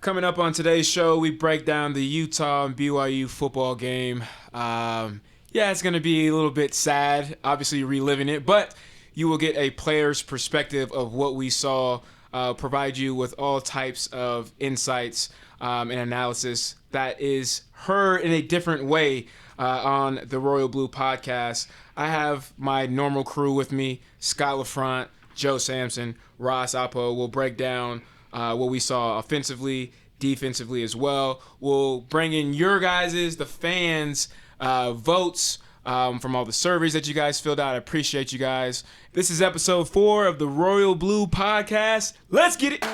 Coming up on today's show, we break down the Utah and BYU football game. It's going to be a little bit sad, obviously reliving it, but you will get a player's perspective of what we saw, provide you with all types of insights and analysis that is heard in a different way on the Royal Blue podcast. I have my normal crew with me, Scott LeFrandt, Joe Sampson, Ross Apo. We'll break down what we saw offensively, defensively as well. We'll bring in your guys', the fans' votes from all the surveys that you guys filled out. I appreciate you guys. This is episode 4 of the Royal Blue podcast. Let's get it.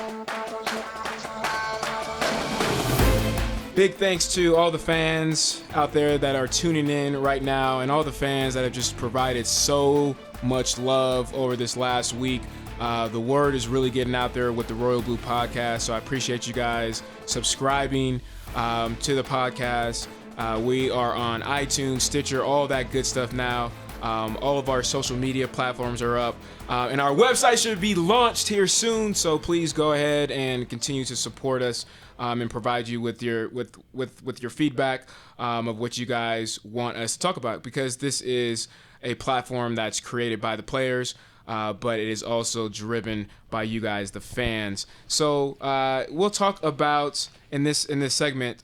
Big thanks to all the fans out there that are tuning in right now and all the fans that have just provided so much love over this last week. The word is really getting out there with the Royal Blue podcast, so I appreciate you guys subscribing to the podcast. We are on iTunes, Stitcher, all that good stuff now. All of our social media platforms are up, and our website should be launched here soon, so please go ahead and continue to support us and provide you with your feedback of what you guys want us to talk about, because this is a platform that's created by the players, but it is also driven by you guys, the fans. So we'll talk about in this segment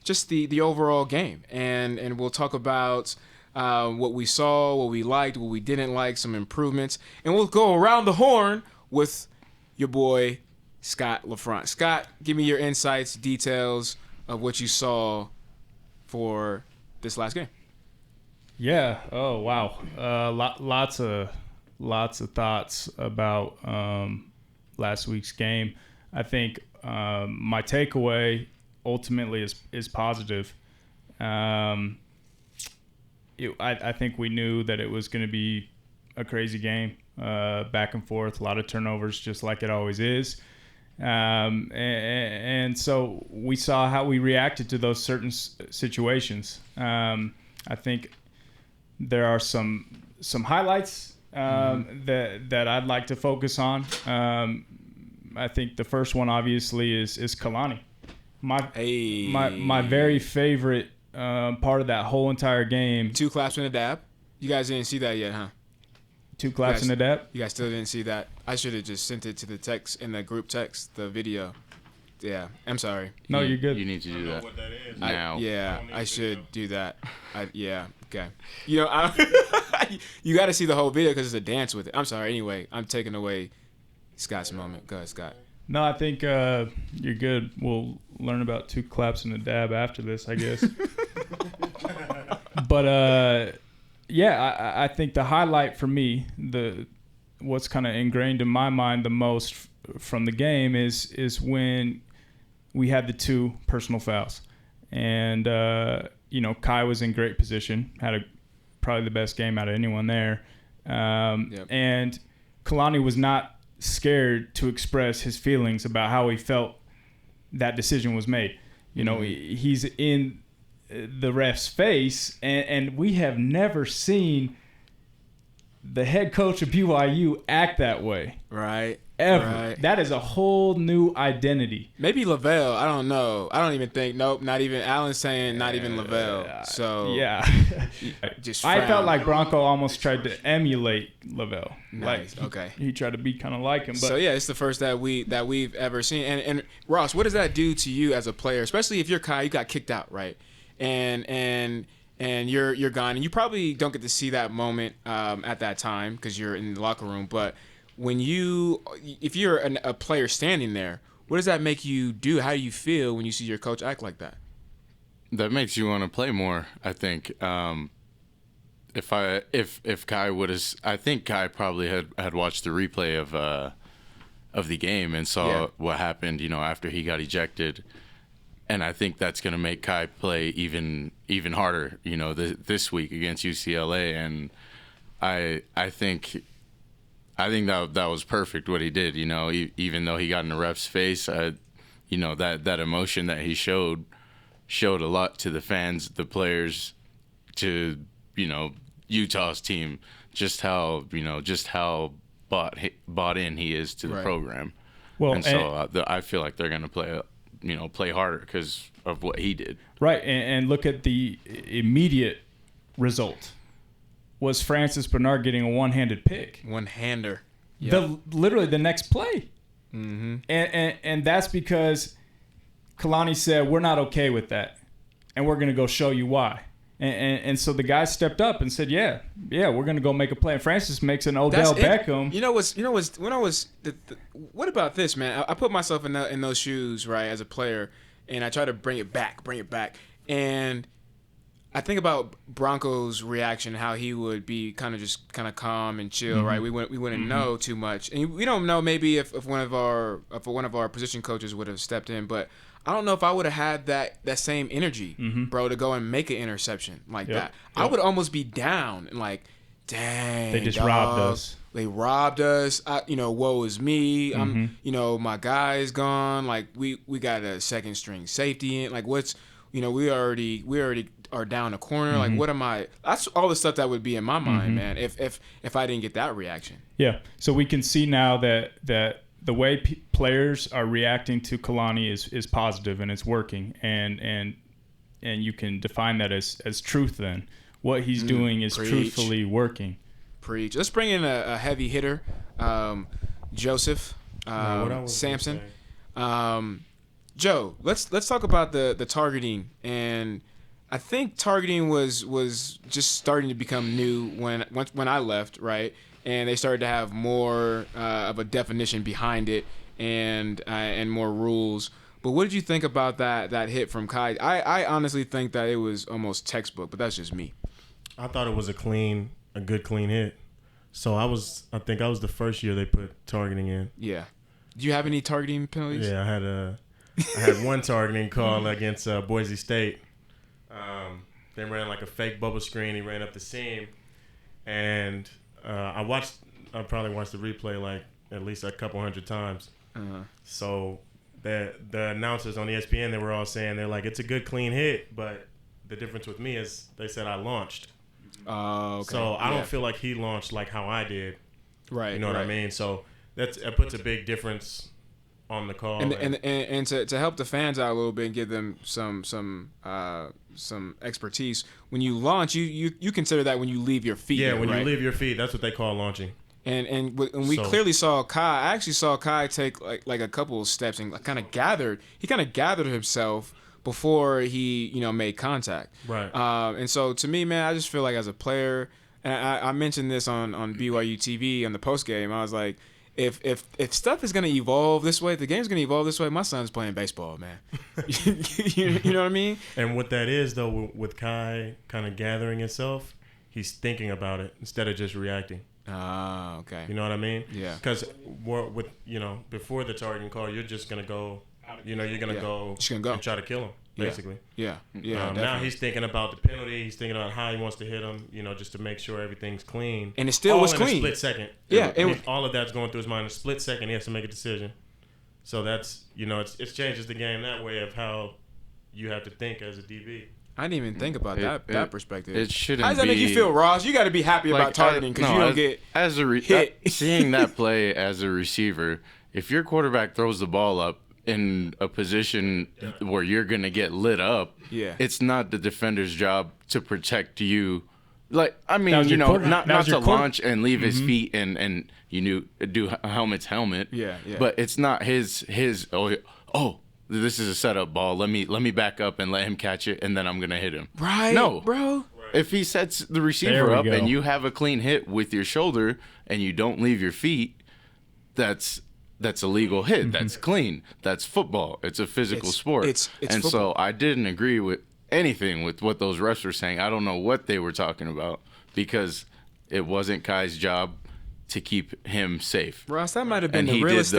just the overall game, and we'll talk about what we saw, what we liked, what we didn't like, some improvements, and we'll go around the horn with your boy Scott LeFrandt. Scott, give me your insights, details of what you saw for this last game. Yeah. Oh wow. Lots of thoughts about last week's game. I think my takeaway ultimately is positive. I think we knew that it was going to be a crazy game, back and forth, a lot of turnovers, just like it always is. And so we saw how we reacted to those certain situations. I think there are some highlights that I'd like to focus on. I think the first one obviously is Kalani. My very favorite part of that whole entire game. 2 claps and a dab. You guys didn't see that yet, huh? 2 claps and a dab? You guys still didn't see that? I should have just sent it to the text, in the group text, the video. Yeah, I'm sorry. No, you're good. You need to do that. What that is. Now. I should do that. Okay. You know, you got to see the whole video because it's a dance with it. I'm sorry. Anyway, I'm taking away Scott's moment. Go ahead, Scott. No, I think you're good. We'll learn about 2 claps and a dab after this, I guess. But I think the highlight for me, what's kind of ingrained in my mind the most from the game is when we had the 2 personal fouls, and Kai was in great position, had probably the best game out of anyone there, and Kalani was not scared to express his feelings about how he felt that decision was made. He's in the ref's face, and we have never seen the head coach of BYU act that way. Right. Ever. Right. That is a whole new identity. Maybe Lavelle. I don't know. I don't even think. Nope. Not even. Alan's saying not even Lavelle. So yeah. Just I frown. felt like Bronco almost tried to emulate Lavelle. Nice. Like Okay. He tried to be kind of like him. But So yeah, it's the first that we've ever seen. And Ross, what does that do to you as a player, especially if you're Kai? You got kicked out, right? And you're gone, and you probably don't get to see that moment at that time because you're in the locker room. But if you're a player standing there, what does that make you do? How do you feel when you see your coach act like that? That makes you want to play more, I think. If Kai would have, I think Kai probably had watched the replay of the game and saw what happened, after he got ejected. And I think that's going to make Kai play even harder, this week against UCLA. And I think that was perfect what he did. Even though he got in the ref's face, that emotion that he showed a lot to the fans, the players, to Utah's team, just how bought in he is to the program. Well, and so I feel like they're going to play play harder because of what he did. Right, and look at the immediate result. Was Francis Bernard getting a one-handed pick? One-hander. Yep. Literally the next play. Mm-hmm. And that's because Kalani said, we're not okay with that, and we're going to go show you why. And so the guy stepped up and said, yeah, we're going to go make a play. And Francis makes an Odell Beckham. What about this, man? I put myself in those shoes, right, as a player, and I try to bring it back. And I think about Bronco's reaction, how he would be kind of calm and chill, right? We wouldn't know too much, and we don't know maybe if one of our position coaches would have stepped in, but I don't know if I would have had that same energy, bro, to go and make an interception like that. I would almost be down and like, dang, they just robbed us. They robbed us. Woe is me. My guy is gone. Like we got a second string safety in. Like what's, we already are down a corner. Like what am I? That's all the stuff that would be in my mind, man. If I didn't get that reaction. Yeah. So we can see now that the way players are reacting to Kalani is positive and it's working, and you can define that as truth. Then what he's doing is truthfully working. Preach. Let's bring in a heavy hitter, Joseph Sampson. Joe, let's talk about the targeting, and I think targeting was just starting to become new when I left, right? And they started to have more of a definition behind it and more rules. But what did you think about that hit from Kai? I honestly think that it was almost textbook, but that's just me. I thought it was a good clean hit. So I think I was the first year they put targeting in. Yeah. Do you have any targeting penalties? Yeah, I had one targeting call against Boise State. They ran like a fake bubble screen. He ran up the seam, and I probably watched the replay like at least a couple hundred times. So the announcers on ESPN, they were all saying, they're like, it's a good clean hit, but the difference with me is they said I launched. Okay. So I don't feel like he launched like how I did. Right. You know what I mean? So it puts a big difference on the call. And to help the fans out a little bit and give them some expertise, when you launch, you consider that when you leave your feet. Yeah, there, when right? you leave your feet, that's what they call launching. And we clearly saw Kai. I actually saw Kai take like a couple of steps and kind of gathered himself before he made contact. Right. And so to me, man, I just feel like as a player, and I mentioned this on BYU TV on the post game. I was like, if stuff is gonna evolve this way, if the game's gonna evolve this way, my son's playing baseball, man. you know what I mean? And what that is though, with Kai kind of gathering himself, he's thinking about it instead of just reacting. Ah, okay. You know what I mean? Yeah. Because before the targeting call, you're just gonna go. You're gonna go and try to kill him, basically. Yeah. Now he's thinking about the penalty. He's thinking about how he wants to hit him. Just to make sure everything's clean. And it still was clean. In a split second. Yeah. All of that's going through his mind. In a split second, he has to make a decision. So that's it changes the game that way of how you have to think as a DB. I didn't even think about that perspective. It shouldn't. How does that make you feel, Ross? You got to be happy about targeting because you don't get hit. Seeing that play as a receiver, if your quarterback throws the ball up in a position where you're going to get lit up, it's not the defender's job to protect you. Like, I mean, not to launch and leave his feet and do helmet. Yeah. But it's not his this is a setup ball. Let me back up and let him catch it, and then I'm going to hit him. Right, no, bro. If he sets the receiver up and you have a clean hit with your shoulder and you don't leave your feet, that's a legal hit. That's clean. That's football. It's a physical sport. It's and football. So I didn't agree with anything with what those refs were saying. I don't know what they were talking about because it wasn't Kai's job to keep him safe. Ross, that might have been and the realest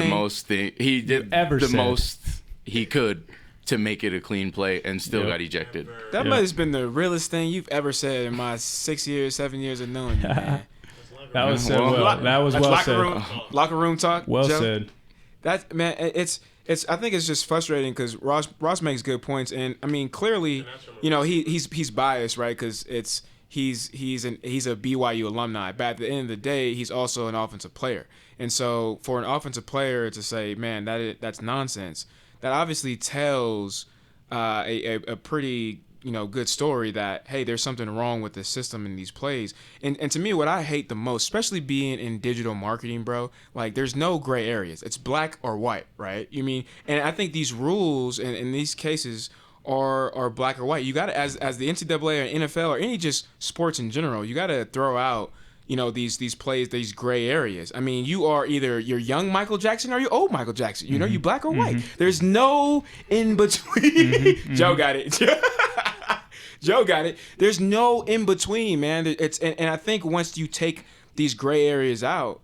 thing. He did the most he could to make it a clean play and still got ejected. That might have been the realest thing you've ever said in my 7 years of knowing you, man. That was said well. That was well said. Locker room talk. Well Joe. said. That, man, it's. I think it's just frustrating because Ross makes good points, and I mean clearly, he's biased, right? Because he's a BYU alumni, but at the end of the day, he's also an offensive player, and so for an offensive player to say, man, that's nonsense. that obviously tells a pretty good story that, hey, there's something wrong with the system in these plays. And to me, what I hate the most, especially being in digital marketing, bro, like there's no gray areas. It's black or white, right? You mean, and I think these rules in these cases are black or white. You got to, as the NCAA or NFL or any just sports in general, you got to throw out these plays, these gray areas. I mean, you're young Michael Jackson or you're old Michael Jackson. You black or white. There's no in between. Joe got it. Joe got it. There's no in between, man. And I think once you take these gray areas out,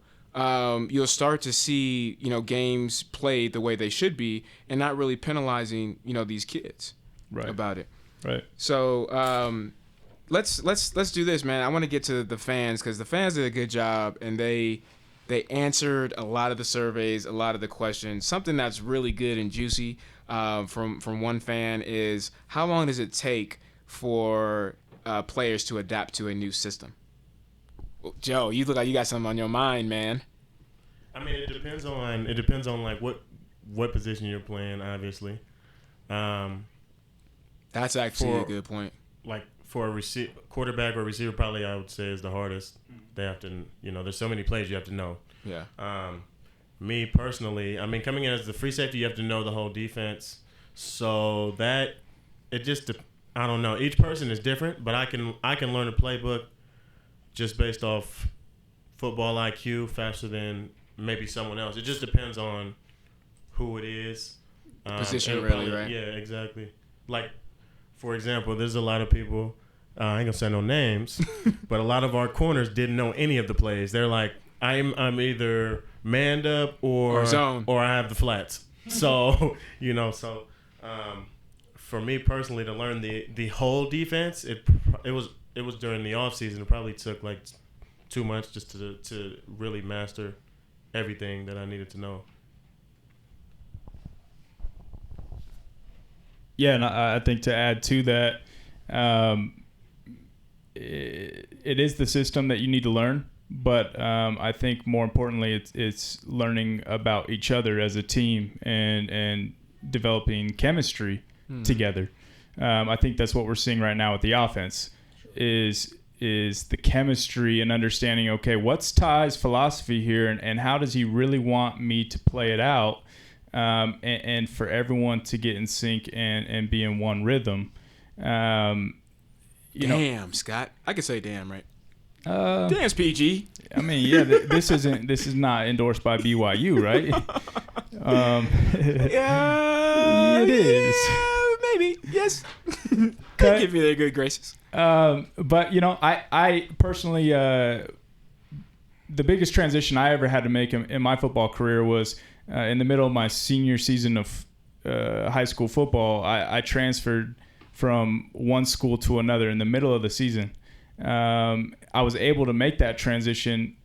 you'll start to see games played the way they should be, and not really penalizing these kids about it. Right. So let's do this, man. I want to get to the fans because the fans did a good job, and they answered a lot of the surveys, a lot of the questions. Something that's really good and juicy from one fan is, how long does it take for players to adapt to a new system? Joe, you look like you got something on your mind, man. I mean, it depends on like what position you're playing, obviously. That's actually a good point. Like for a quarterback or receiver, probably I would say is the hardest. They have to, there's so many plays you have to know. Yeah. Me personally, I mean, coming in as the free safety, you have to know the whole defense. So that it just, I don't know. Each person is different, but I can learn a playbook just based off football IQ faster than maybe someone else. It just depends on who it is. Position, really, right? Yeah, exactly. Like, for example, there's a lot of people, I ain't gonna say no names, but a lot of our corners didn't know any of the plays. They're like, I'm either manned up or zone, or I have the flats. So, for me personally to learn the whole defense, it was during the off season. It probably took like 2 months just to really master everything that I needed to know. Yeah, and I think to add to that, it is the system that you need to learn, but I think more importantly, it's learning about each other as a team and developing chemistry together. I think that's what we're seeing right now with the offense is the chemistry and understanding, okay, what's Ty's philosophy here and how does he really want me to play it out? And for everyone to get in sync and be in one rhythm. Damn, Scott. I could say damn, right? Damn's PG. I mean, yeah, this is not endorsed by BYU, right? Yeah, it is. Maybe, yes. They give me their good graces. But, I personally, the biggest transition I ever had to make in my football career was in the middle of my senior season of high school football. I transferred from one school to another in the middle of the season. I was able to make that transition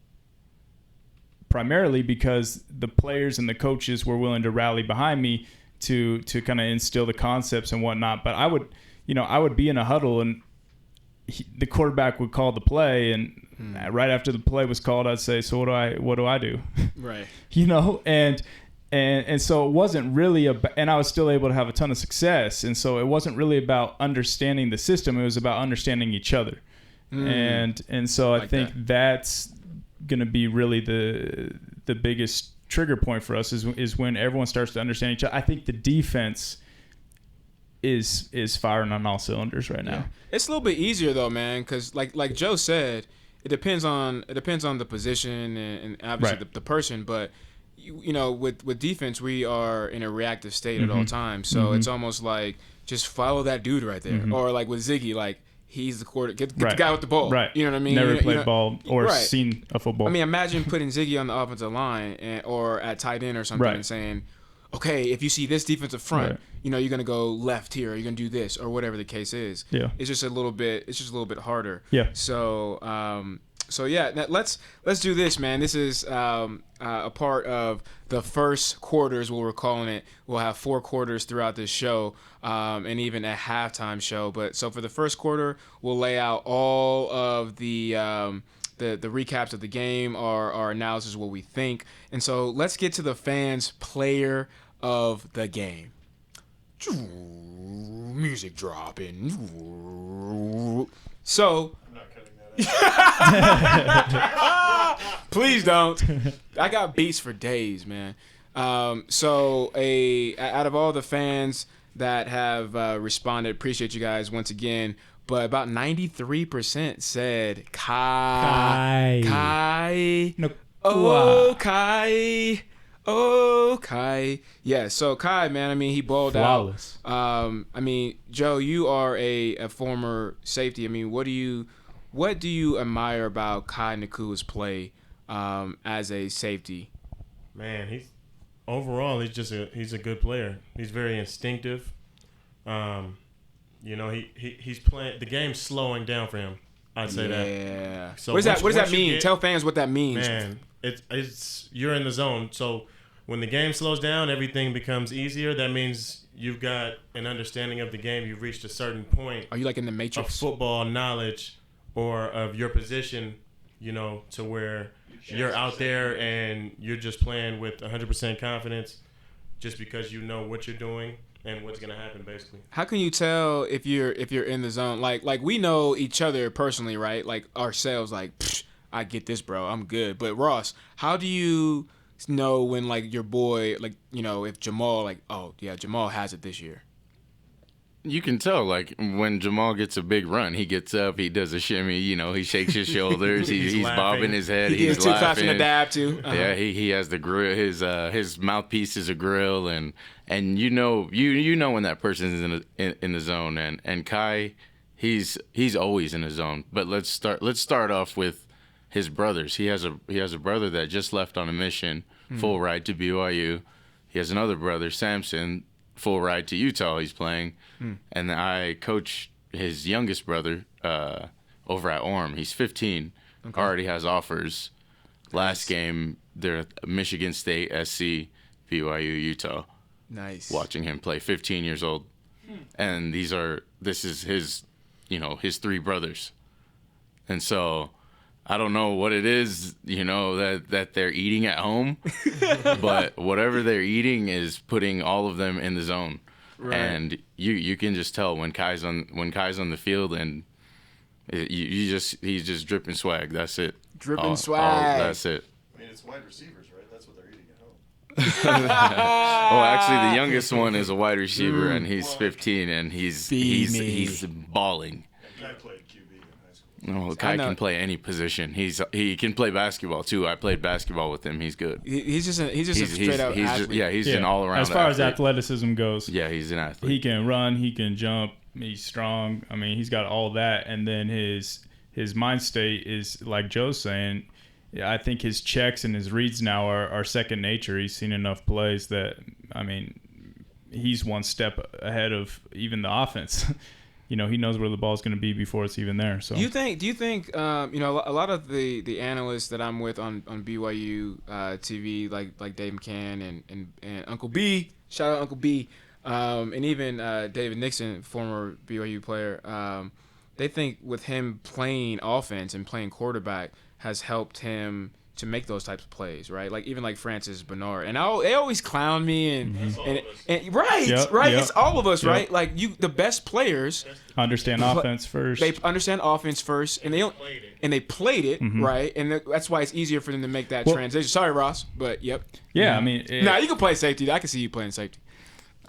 primarily because the players and the coaches were willing to rally behind me to kind of instill the concepts and whatnot. But I would be in a huddle and the quarterback would call the play, and right after the play was called, I'd say, "So what do I do?" Right. And so it wasn't really and I was still able to have a ton of success. And so it wasn't really about understanding the system. It was about understanding each other. And so I think that's going to be really the biggest trigger point for us is when everyone starts to understand each other. I think the defense is firing on all cylinders right now. It's a little bit easier though, man, because like Joe said, it depends on the position and obviously right. the person, but with defense we are in a reactive state at all times, so it's almost like just follow that dude right there, or like with Ziggy, like he's the quarter, get the guy with the ball, right? You know what I mean? Never played ball or seen a football. I mean, imagine putting Ziggy on the offensive line or at tight end or something and saying, okay, if you see this defensive front, you're gonna go left here, or you're gonna do this, or whatever the case is. Yeah, it's just a little bit harder. Yeah. So yeah, let's do this, man. This is a part of the first quarters, what we're calling it. We'll have 4 quarters throughout this show, and even a halftime show. But so for the first quarter, we'll lay out all of the recaps of the game, our analysis of what we think. And so let's get to the fans' player of the game. Music dropping. So. I'm not cutting that out. Please don't. I got beats for days, man. So out of all the fans that have responded, appreciate you guys once again. But about 93% said Kai. No, Oh, Kai. Oh, Kai. Yeah, so Kai, man, I mean, he balled flawless. out. I mean, Joe, you are a former safety. I mean, what do you admire about Kai Nakua's play as a safety? Man, he's a good player. He's very instinctive. He's playing. The game's slowing down for him. I'd say that. Yeah. So what does that mean? Tell Tell fans what that means. Man, it's you're in the zone. So when the game slows down, everything becomes easier. That means you've got an understanding of the game. You've reached a certain point. Are you like in the Of Matrix? football knowledge or of your position, to where you're out there and you're just playing with 100% confidence just because you know what you're doing and what's going to happen, basically. How can you tell if you're in the zone? Like we know each other personally, right? Like ourselves, like, I get this, bro. I'm good. But Ross, how do you know when like your boy, like, if Jamal, like, oh yeah, Jamal has it this year? You can tell, like, when Jamal gets a big run, he gets up, he does a shimmy, he shakes his shoulders, he's bobbing his head, He's he's too laughing. fast in the dab too. Yeah, he has the grill. His mouthpiece is a grill, and you know when that person is in the zone. And Kai, he's always in the zone. But let's start off with his brothers. He has a brother that just left on a mission, full ride to BYU. He has another brother, Sampson, full ride to Utah. He's playing, and I coach his youngest brother over at Orem. He's 15, already has offers. Last game, they're at Michigan State, SC, BYU, Utah. Nice. Watching him play, 15 years old, and this is his, his three brothers, and so I don't know what it is, that they're eating at home, but whatever they're eating is putting all of them in the zone, right. And you can just tell when Kai's on the field, and he's just dripping swag. That's it. Dripping swag. That's it. I mean, it's wide receivers, right? That's what they're eating at home. Oh, actually, the youngest one is a wide receiver, and he's 15, and he's balling. I played QB in high school. No, Kai can play any position. He can play basketball too. I played basketball with him. He's good. He's just a straight out athlete. He's an all around. As far athlete. as athleticism goes, yeah, he's an athlete. he can run, he can jump, he's strong. I mean, he's got all that, and then his mind state is like Joe's saying. I think his checks and his reads now are second nature. He's seen enough plays that, I mean, he's one step ahead of even the offense. He knows where the ball's going to be before it's even there. So do you think a lot of the analysts that I'm with on BYU TV, like Dave McCann and Uncle B, shout out Uncle B, and even David Nixon, former BYU player, they think with him playing offense and playing quarterback has helped him to make those types of plays, right? Like even like Francis Bernard, and they always clown me and right, Yep. It's all of us, right? Like the best players understand offense first. They understand offense first, and they played it, right? And that's why it's easier for them to make that transition. Sorry, Ross, but yep. Yeah, I mean, you can play safety. I can see you playing safety.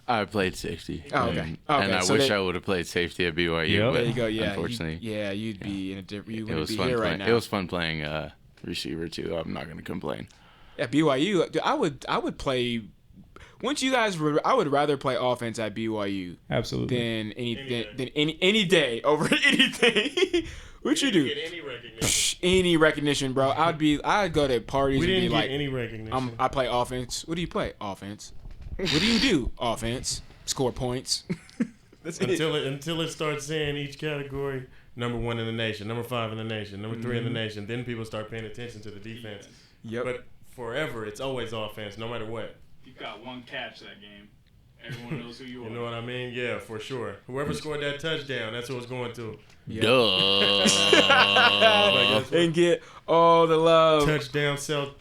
I played safety. Oh, okay. And I wish I would have played safety at BYU. Yep. But There you go. Yeah, unfortunately, you'd be in a different. You it wouldn't was be fun here playing. right now. It was fun playing receiver too. I'm not going to complain. At BYU, dude, I would play. Once you guys, I would rather play offense at BYU absolutely than any day over anything. What you do? Get any recognition. Any recognition, bro. I'd go to parties We and didn't be get like, any recognition. I play offense. What do you play? Offense. What do you do? Offense. Score points. That's it. Until it starts saying each category, number 1 in the nation, number 5 in the nation, number 3 in the nation, then people start paying attention to the defense. Yep. But forever, it's always offense, no matter what. You got one catch that game. Everyone knows who you are. You know what I mean? Yeah, for sure. Whoever scored that touchdown, that's what it's going to. Yep. Duh. And get all the love. Touchdown, sell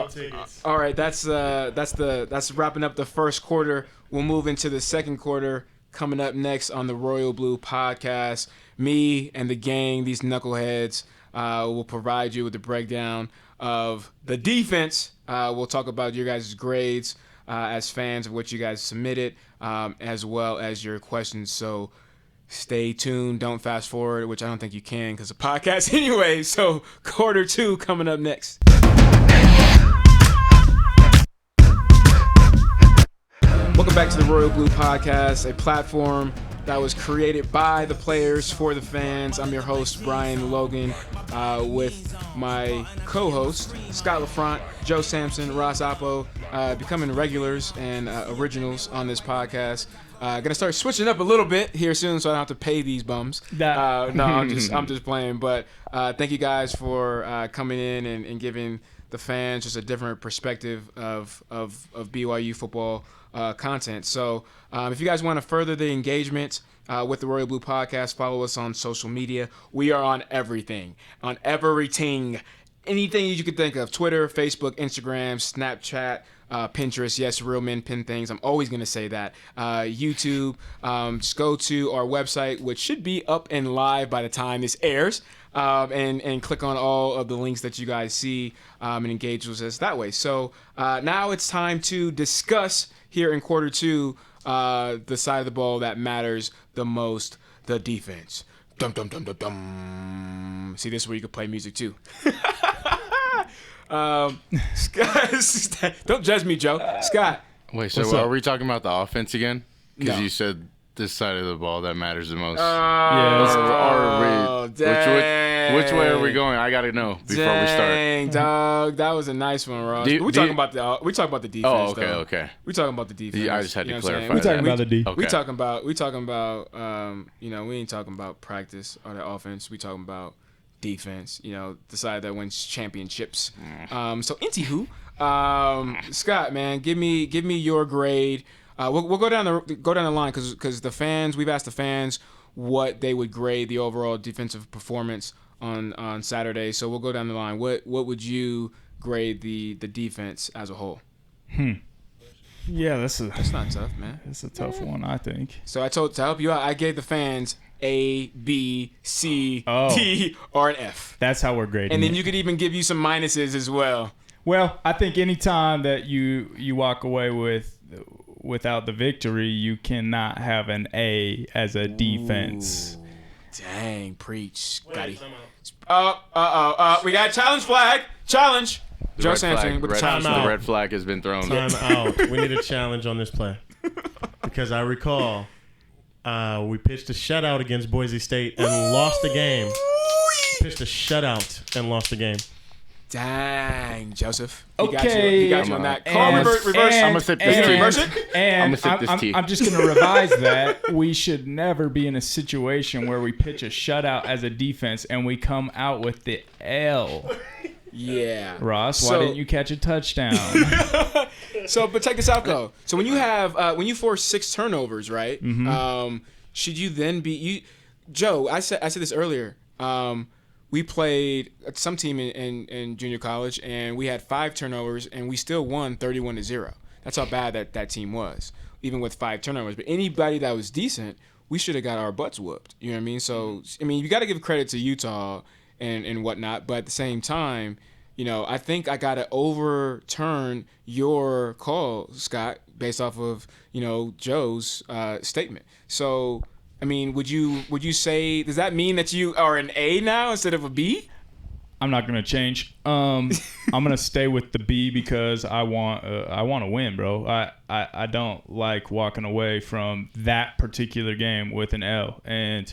tickets. All right, that's wrapping up the first quarter. we'll move into the second quarter. Coming up next on the Royal Blue podcast, me and the gang, these knuckleheads, will provide you with the breakdown of the defense. We'll talk about your guys' grades as fans of what you guys submitted, as well as your questions. So stay tuned. Don't fast forward, which I don't think you can because of podcast anyway. So quarter 2 coming up next. Welcome back to the Royal Blue podcast, a platform that was created by the players for the fans. I'm your host, Brian Logan, with my co-host, Scott LeFrandt, Joe Sampson, Ross Apo, becoming regulars and originals on this podcast. Gonna start switching up a little bit here soon, so I don't have to pay these bums. No, I'm just playing. But thank you guys for coming in and giving the fans just a different perspective of BYU football content. So if you guys want to further the engagement with the Royal Blue podcast, follow us on social media. We are on everything. Anything you could think of. Twitter, Facebook, Instagram, Snapchat, Pinterest. Yes, real men pin things. I'm always going to say that. YouTube. Just go to our website, which should be up and live by the time this airs. And click on all of the links that you guys see and engage with us that way. So now it's time to discuss here in quarter 2 the side of the ball that matters the most, the defense. Dum dum dum dum dum. See, this is where you can play music too. Scott, don't judge me, Joe. Scott. Wait, so are we talking about the offense again? Because you said this side of the ball that matters the most. Which way are we going? I gotta know before we start. Dang, dog, that was a nice one, Ross. We talking about the defense. Oh, okay, though. okay. We talking about the defense. Yeah, I just had to clarify. We talking about the D. Okay. We talking about. We ain't talking about practice or the offense. We talking about defense. The side that wins championships. So anywho, Scott, man, give me your grade. We'll go down the line because the fans. We've asked the fans what they would grade the overall defensive performance on Saturday. So we'll go down the line. What would you grade the defense as a whole? Yeah, that's not tough, man. It's a tough one, I think. So to help you out, I gave the fans A, B, C, D, or an F. That's how we're grading. And then you could even give you some minuses as well. Well, I think any time that you walk away without the victory, you cannot have an A as a defense. Dang, preach, Scotty. We got a challenge flag. Challenge. Joe Sampson with the challenge flag. The red flag has been thrown. Time out. We need a challenge on this play. Because I recall we pitched a shutout against Boise State and lost the game. Pitched a shutout and lost the game. Dang, Joseph. Okay. He got you on that. Call reverse. I'm going to sip this tea. Reverse it? And I'm going to sip this tea. I'm just going to revise that. We should never be in a situation where we pitch a shutout as a defense and we come out with the L. Yeah. Ross, why didn't you catch a touchdown? But check this out, though. So when you force 6 turnovers, right, should you then be – Joe, I said this earlier. We played some team in junior college, and we had 5 turnovers, and we still won 31-0. That's how bad that team was, even with 5 turnovers. But anybody that was decent, we should have got our butts whooped. You know what I mean? So, you got to give credit to Utah and whatnot. But at the same time, I think I got to overturn your call, Scott, based off of, Joe's statement. So – would you say, does that mean that you are an A now instead of a B? I'm not gonna change. I'm gonna stay with the B because I want to win, bro. I don't like walking away from that particular game with an L, and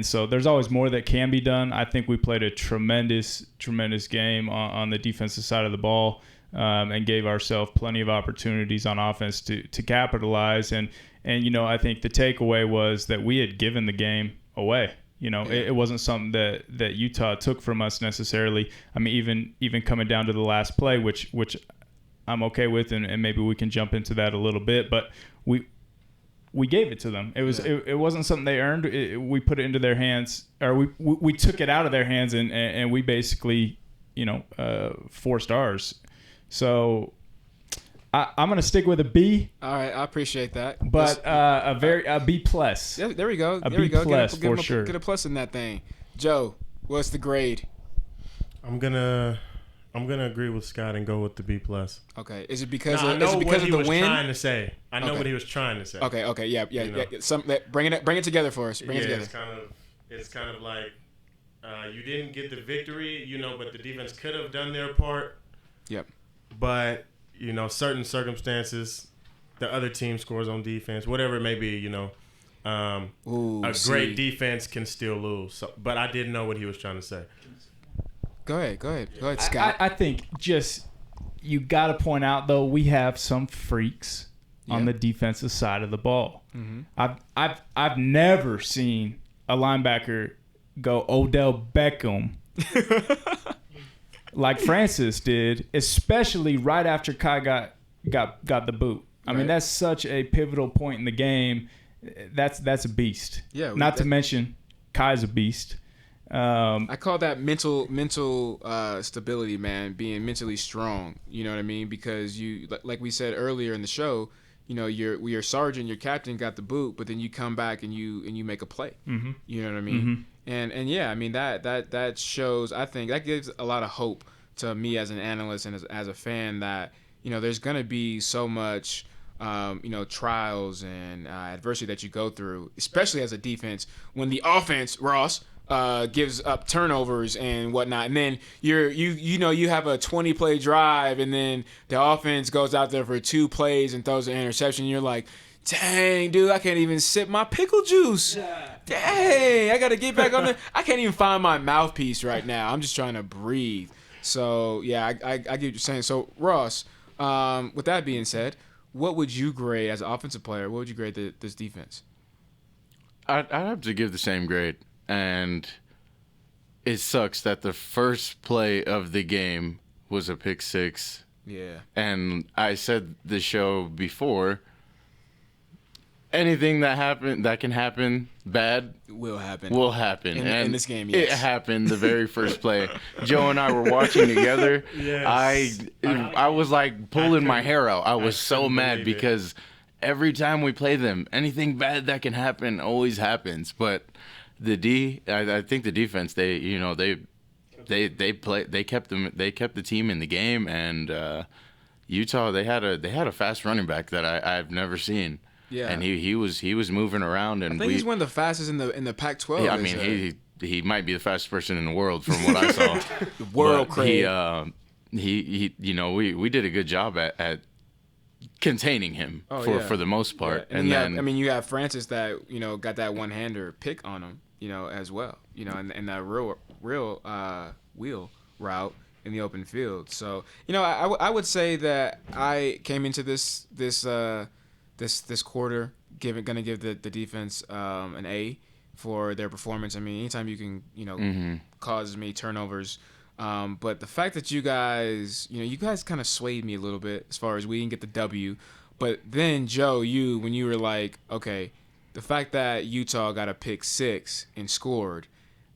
so there's always more that can be done. I think we played a tremendous game on the defensive side of the ball, and gave ourselves plenty of opportunities on offense to capitalize. And I think the takeaway was that we had given the game away. It wasn't something that Utah took from us necessarily. Even coming down to the last play, which I'm okay with, and maybe we can jump into that a little bit. But we gave it to them. It wasn't something they earned. We put it into their hands, or we took it out of their hands, and we basically forced ours. So I'm gonna stick with a B. All right, I appreciate that. But a B plus. Yeah, there we go. A There we B go. plus for sure. Get a plus in that thing. Joe, what's the grade? I'm gonna agree with Scott and go with the B plus. Okay, is it because I of know the what he was win? trying to say. I know what he was trying to say. Okay, yeah. You know. Bring it together for us. Bring it together. It's kind of like you didn't get the victory, but the defense could have done their part. Yep. But certain circumstances, the other team scores on defense, whatever it may be. Great defense can still lose. So, but I didn't know what he was trying to say. Go ahead, Scott. I think just you got to point out though we have some freaks on the defensive side of the ball. Mm-hmm. I've never seen a linebacker go Odell Beckham like Francis did, especially right after Kai got the boot. I mean, that's such a pivotal point in the game. That's a beast. Yeah. Not to mention Kai's a beast. I call that mental stability, man. Being mentally strong. You know what I mean? Because you, like we said earlier in the show, your sergeant, your captain got the boot, but then you come back and you make a play. Mm-hmm. You know what I mean? Mm-hmm. And yeah, I mean that shows. I think that gives a lot of hope to me as an analyst and as a fan that there's gonna be so much trials and adversity that you go through, especially as a defense when the offense, Ross, gives up turnovers and whatnot, and then you have a 20-play drive, and then the offense goes out there for 2 plays and throws an interception. And you're like, dang, dude, I can't even sip my pickle juice. Dang, I gotta get back on there. I can't even find my mouthpiece right now. I'm just trying to breathe. So yeah, I get what you're saying. So Ross, with that being said, what would you grade as an offensive player? What would you grade this defense? I'd have to give the same grade. And it sucks that the first play of the game was a pick six. Yeah. And I said the show before, anything that can happen bad will happen. And in this game, yes. It happened the very first play. Joe and I were watching together. Yes. I was like pulling my hair out. I was so mad because every time we play them, anything bad that can happen always happens. But I think the defense, they kept the team in the game, and Utah, they had a fast running back that I've never seen. Yeah, and he was moving around, and I think he's one of the fastest in the Pac-12. Yeah, I mean he might be the fastest person in the world from what I saw. World crazy. He we did a good job at containing him for the most part. Yeah. And then you have Francis that got that one-hander pick on him, as well, and that real wheel route in the open field. So I would say that I came into this quarter gonna give the defense an A for their performance. I mean, anytime you can cause as many turnovers. But the fact that you guys kind of swayed me a little bit as far as we didn't get the W. But then, Joe, when you were like, okay, the fact that Utah got a pick six and scored,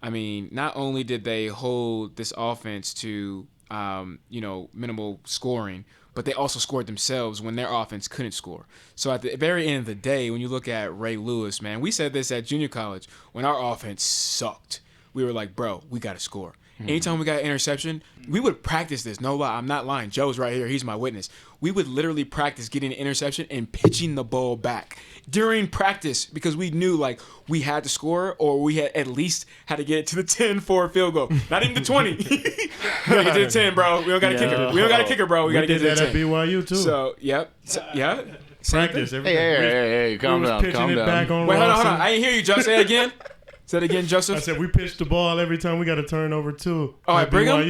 I mean, not only did they hold this offense to, minimal scoring, but they also scored themselves when their offense couldn't score. So at the very end of the day, when you look at Ray Lewis, man, we said this at junior college, when our offense sucked, we were like, bro, we got to score. Anytime we got an interception, we would practice this. No lie, I'm not lying. Joe's right here. He's my witness. We would literally practice getting an interception and pitching the ball back during practice because we knew, we had to score or we had at least had to get it to the 10 for a field goal. Not even the 20. We got to get to the 10, bro. We don't got a kicker. We don't got a kicker, bro. We got to get to the 10. We did that at BYU, too. So, yep. Yeah. Practice. Hey, calm down. Wait, hold on. I didn't hear you, Joe. Say it again. Say it again, Joseph. I said we pitched the ball every time we got a turnover too. Oh, at Brigham?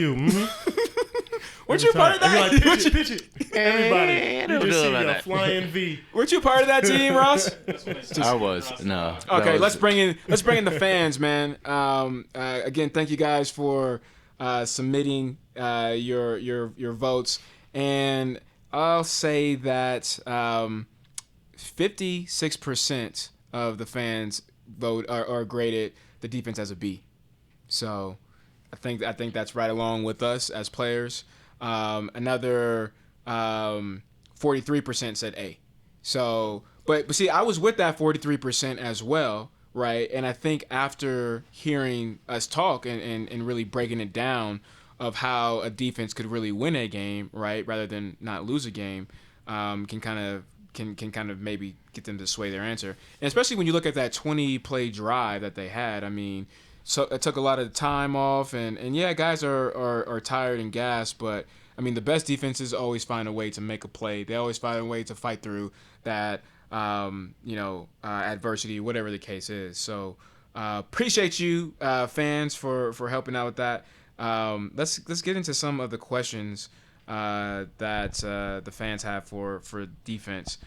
Weren't you part of that? Pitch it. Everybody. You just see a flying V. Weren't you part of that team, Ross? I was. No. Okay, let's bring in the fans, man. Again, thank you guys for submitting your votes, and I'll say that 56% of the fans vote or graded the defense as a B. So I think that's right along with us as players. Another 40% 43% said A. So, but see, I was with that 43% as well, right? And I think after hearing us talk and really breaking it down of how a defense could really win a game, right, rather than not lose a game, can kind of maybe get them to sway their answer. And especially when you look at that 20-play drive that they had, I mean, so it took a lot of time off, and yeah, guys are tired and gassed, but I mean, the best defenses always find a way to make a play. They always find a way to fight through that, adversity, whatever the case is. So appreciate you, fans, for helping out with that. Let's get into some of the questions that the fans have for defense.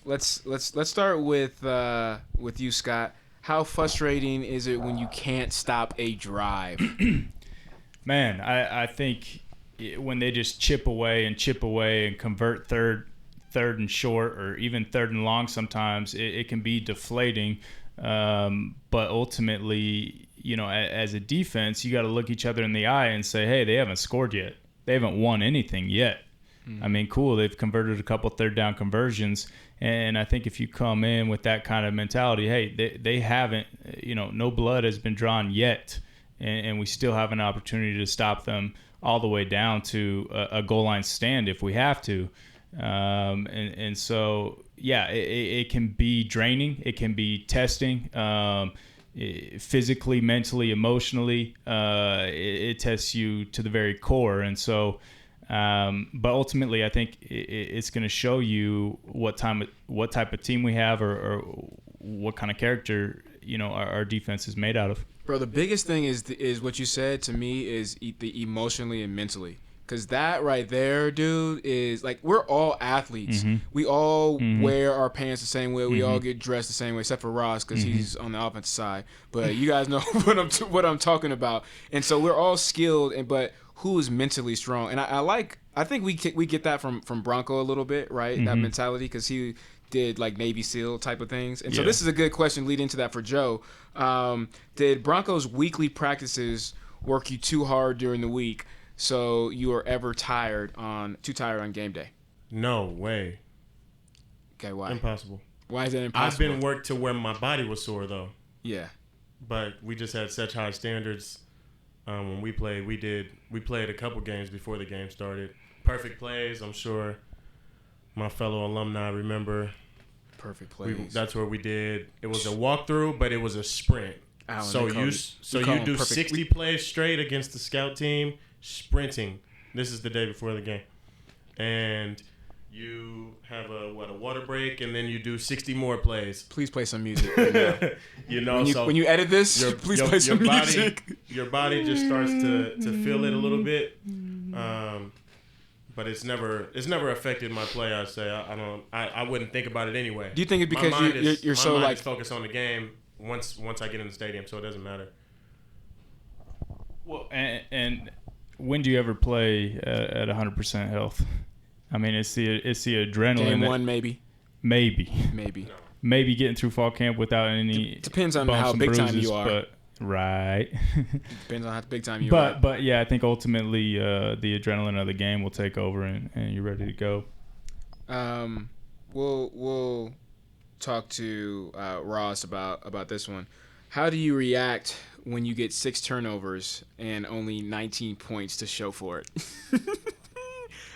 Let's start with you, Scott. How frustrating is it when you can't stop a drive? Man, I think when they just chip away and convert third and short, or even third and long, sometimes it can be deflating. But ultimately, as a defense, you got to look each other in the eye and say, hey, they haven't scored yet. They haven't won anything yet. I mean, cool, they've converted a couple third down conversions. And I think if you come in with that kind of mentality, hey, they haven't, no blood has been drawn yet. And we still have an opportunity to stop them all the way down to a goal line stand if we have to. And so, yeah, it can be draining. It can be testing, physically, mentally, emotionally. It tests you to the very core. And so, but ultimately, I think it's going to show you what type of team we have, or what kind of character our defense is made out of. Bro, the biggest thing is what you said to me is the emotionally and mentally. Because that right there, dude, is like, we're all athletes. Mm-hmm. We all wear our pants the same way. We all get dressed the same way, except for Ross, because he's on the offensive side. But you guys know what I'm talking about. And so we're all skilled, but who is mentally strong? And I think we get that from Bronco a little bit, right? That mentality, because he did like Navy SEAL type of things. And so this is a good question leading into that for Joe. Did Broncos' weekly practices work you too hard during the week, so you are ever too tired on game day? No way. Okay, why? Impossible. Why is that impossible? I've been worked to where my body was sore, though. Yeah. But we just had such high standards when we played. We played a couple games before the game started. Perfect plays, I'm sure my fellow alumni remember. Perfect plays. That's where we did. It was a walkthrough, but it was a sprint. Alan, so you do 60 plays straight against the scout team, sprinting. This is the day before the game. And you have a water break, and then you do 60 more plays. Please play some music right now. When you edit this, please play some music. Your body just starts to feel it a little bit. But it's never affected my play. I say I wouldn't think about it anyway. Do you think it's because you're so like focused on the game once I get in the stadium, so it doesn't matter. Well, and when do you ever play at 100% health? I mean, it's the adrenaline. Game one, maybe. Maybe getting through fall camp without any. Depends on how big time you are. But, right. Depends on how big time you are. But yeah, I think ultimately the adrenaline of the game will take over, and you're ready to go. We'll talk to Ross about this one. How do you react when you get 6 turnovers and only 19 points to show for it?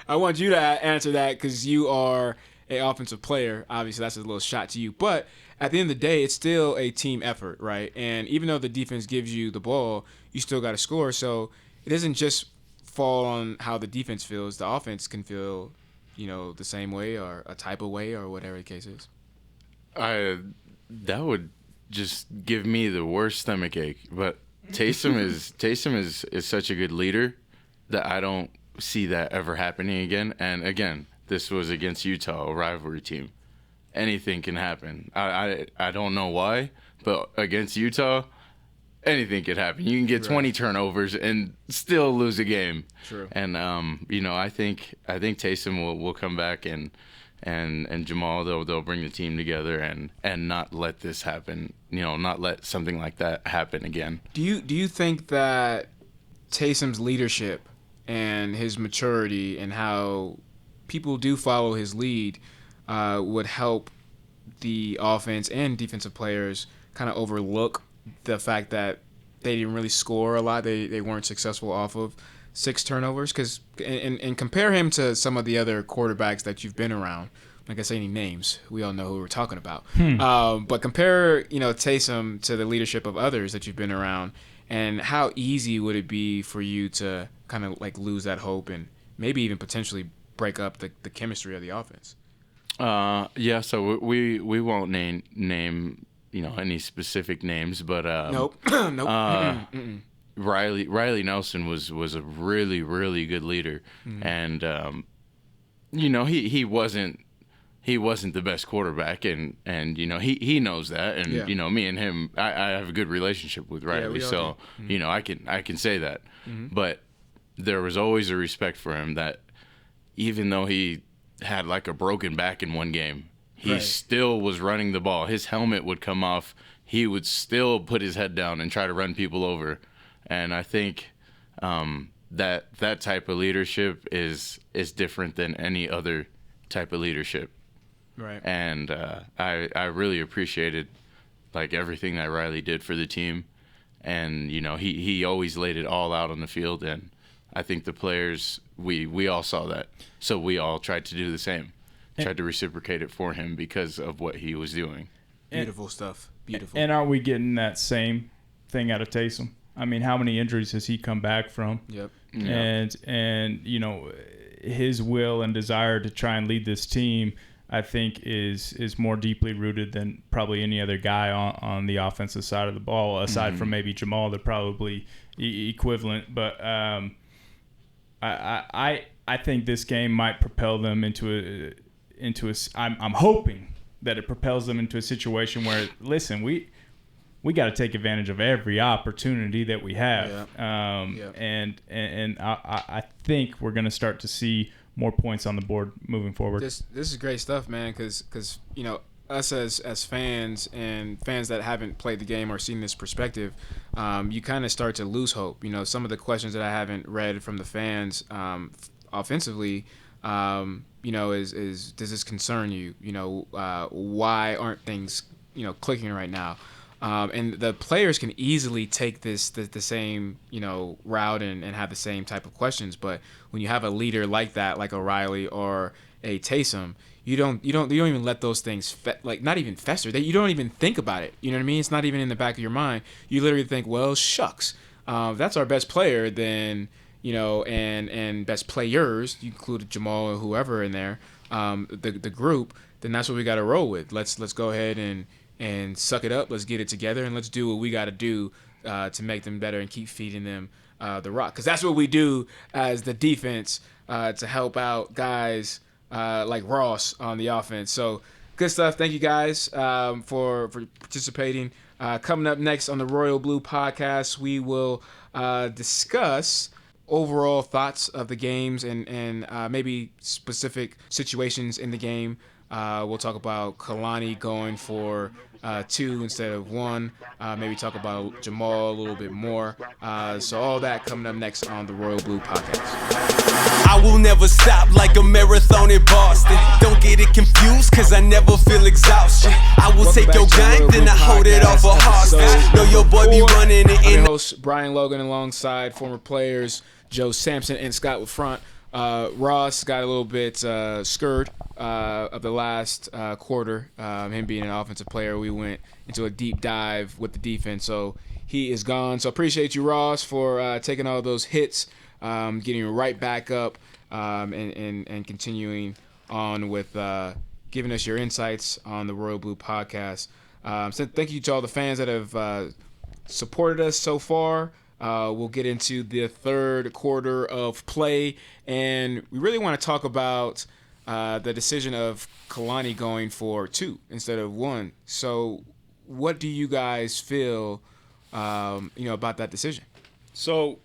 I want you to answer that because you are an offensive player. Obviously, that's a little shot to you. But at the end of the day, it's still a team effort, right? And even though the defense gives you the ball, you still got to score. So it doesn't just fall on how the defense feels. The offense can feel, the same way or a type of way or whatever the case is. That would just give me the worst stomach ache. But Taysom is such a good leader that I don't see that ever happening again. And again, this was against Utah, a rivalry team. Anything can happen. I don't know why, but against Utah, anything could happen. You can get 20 turnovers and still lose a game. True. And I think Taysom will come back and Jamal they'll bring the team together and not let this happen. Not let something like that happen again. Do you think that Taysom's leadership and his maturity and how people do follow his lead would help the offense and defensive players kind of overlook the fact that they didn't really score a lot. They weren't successful off of 6 turnovers. And compare him to some of the other quarterbacks that you've been around. Like I say any names, we all know who we're talking about. But compare, Taysom to the leadership of others that you've been around, and how easy would it be for you to kind of like lose that hope and maybe even potentially break up the chemistry of the offense? Yeah. So we won't name any specific names, but Nope. Riley Nelson was a really, really good leader, and he wasn't the best quarterback, and he knows that, and me and him, I have a good relationship with Riley, so I can say that, but there was always a respect for him that even though he had like a broken back in one game, he still was running the ball. His helmet would come off, he would still put his head down and try to run people over, and I think that type of leadership is different than any other type of leadership. Right. And I really appreciated like everything that Riley did for the team, and he always laid it all out on the field, and I think the players we all saw that, so we all tried to do the same, tried to reciprocate it for him because of what he was doing. Beautiful stuff. Beautiful. And are we getting that same thing out of Taysom? I mean, how many injuries has he come back from? Yep. And his will and desire to try and lead this team, I think, is more deeply rooted than probably any other guy on the offensive side of the ball, aside from maybe Jamal. They're probably equivalent. But I think this game might propel them into a. I'm hoping that it propels them into a situation where, listen, we got to take advantage of every opportunity that we have. And I think we're going to start to see more points on the board moving forward. This is great stuff, man, because us as fans and fans that haven't played the game or seen this perspective, you kind of start to lose hope. Some of the questions that I haven't read from the fans offensively, is does this concern you? Why aren't things clicking right now? And the players can easily take the same route and have the same type of questions, but when you have a leader like that, like a Riley or a Taysom, you don't even let those things not even fester. You don't even think about it. You know what I mean? It's not even in the back of your mind. You literally think, well, shucks, that's our best player. Then and best players. You included Jamal or whoever in there, the group. Then that's what we got to roll with. Let's go ahead and suck it up. Let's get it together, and let's do what we got to do to make them better and keep feeding them the rock. Because that's what we do as the defense to help out guys like Ross on the offense. So good stuff. Thank you guys for participating. Coming up next on the Royal Blue Podcast, we will discuss overall thoughts of the games and maybe specific situations in the game. We'll talk about Kalani going for 2 instead of 1. Maybe talk about Jamal a little bit more. So all that coming up next on the Royal Blue Podcast. I will never stop like a marathon in Boston. Don't get it confused, cause I never feel exhaustion. I will take your gun, then I hold it off a hostage. Know your boy be running it in. I'm your host, Brian Logan, alongside former players Joe Sampson and Scott LeFrandt. Ross got a little bit scared of the last quarter. Him being an offensive player, we went into a deep dive with the defense, so he is gone. So appreciate you, Ross, for taking all those hits, getting right back up, and continuing on with giving us your insights on the Royal Blue Podcast. So thank you to all the fans that have supported us so far. We'll get into the third quarter of play, and we really want to talk about the decision of Kalani going for 2 instead of 1. So what do you guys feel about that decision? So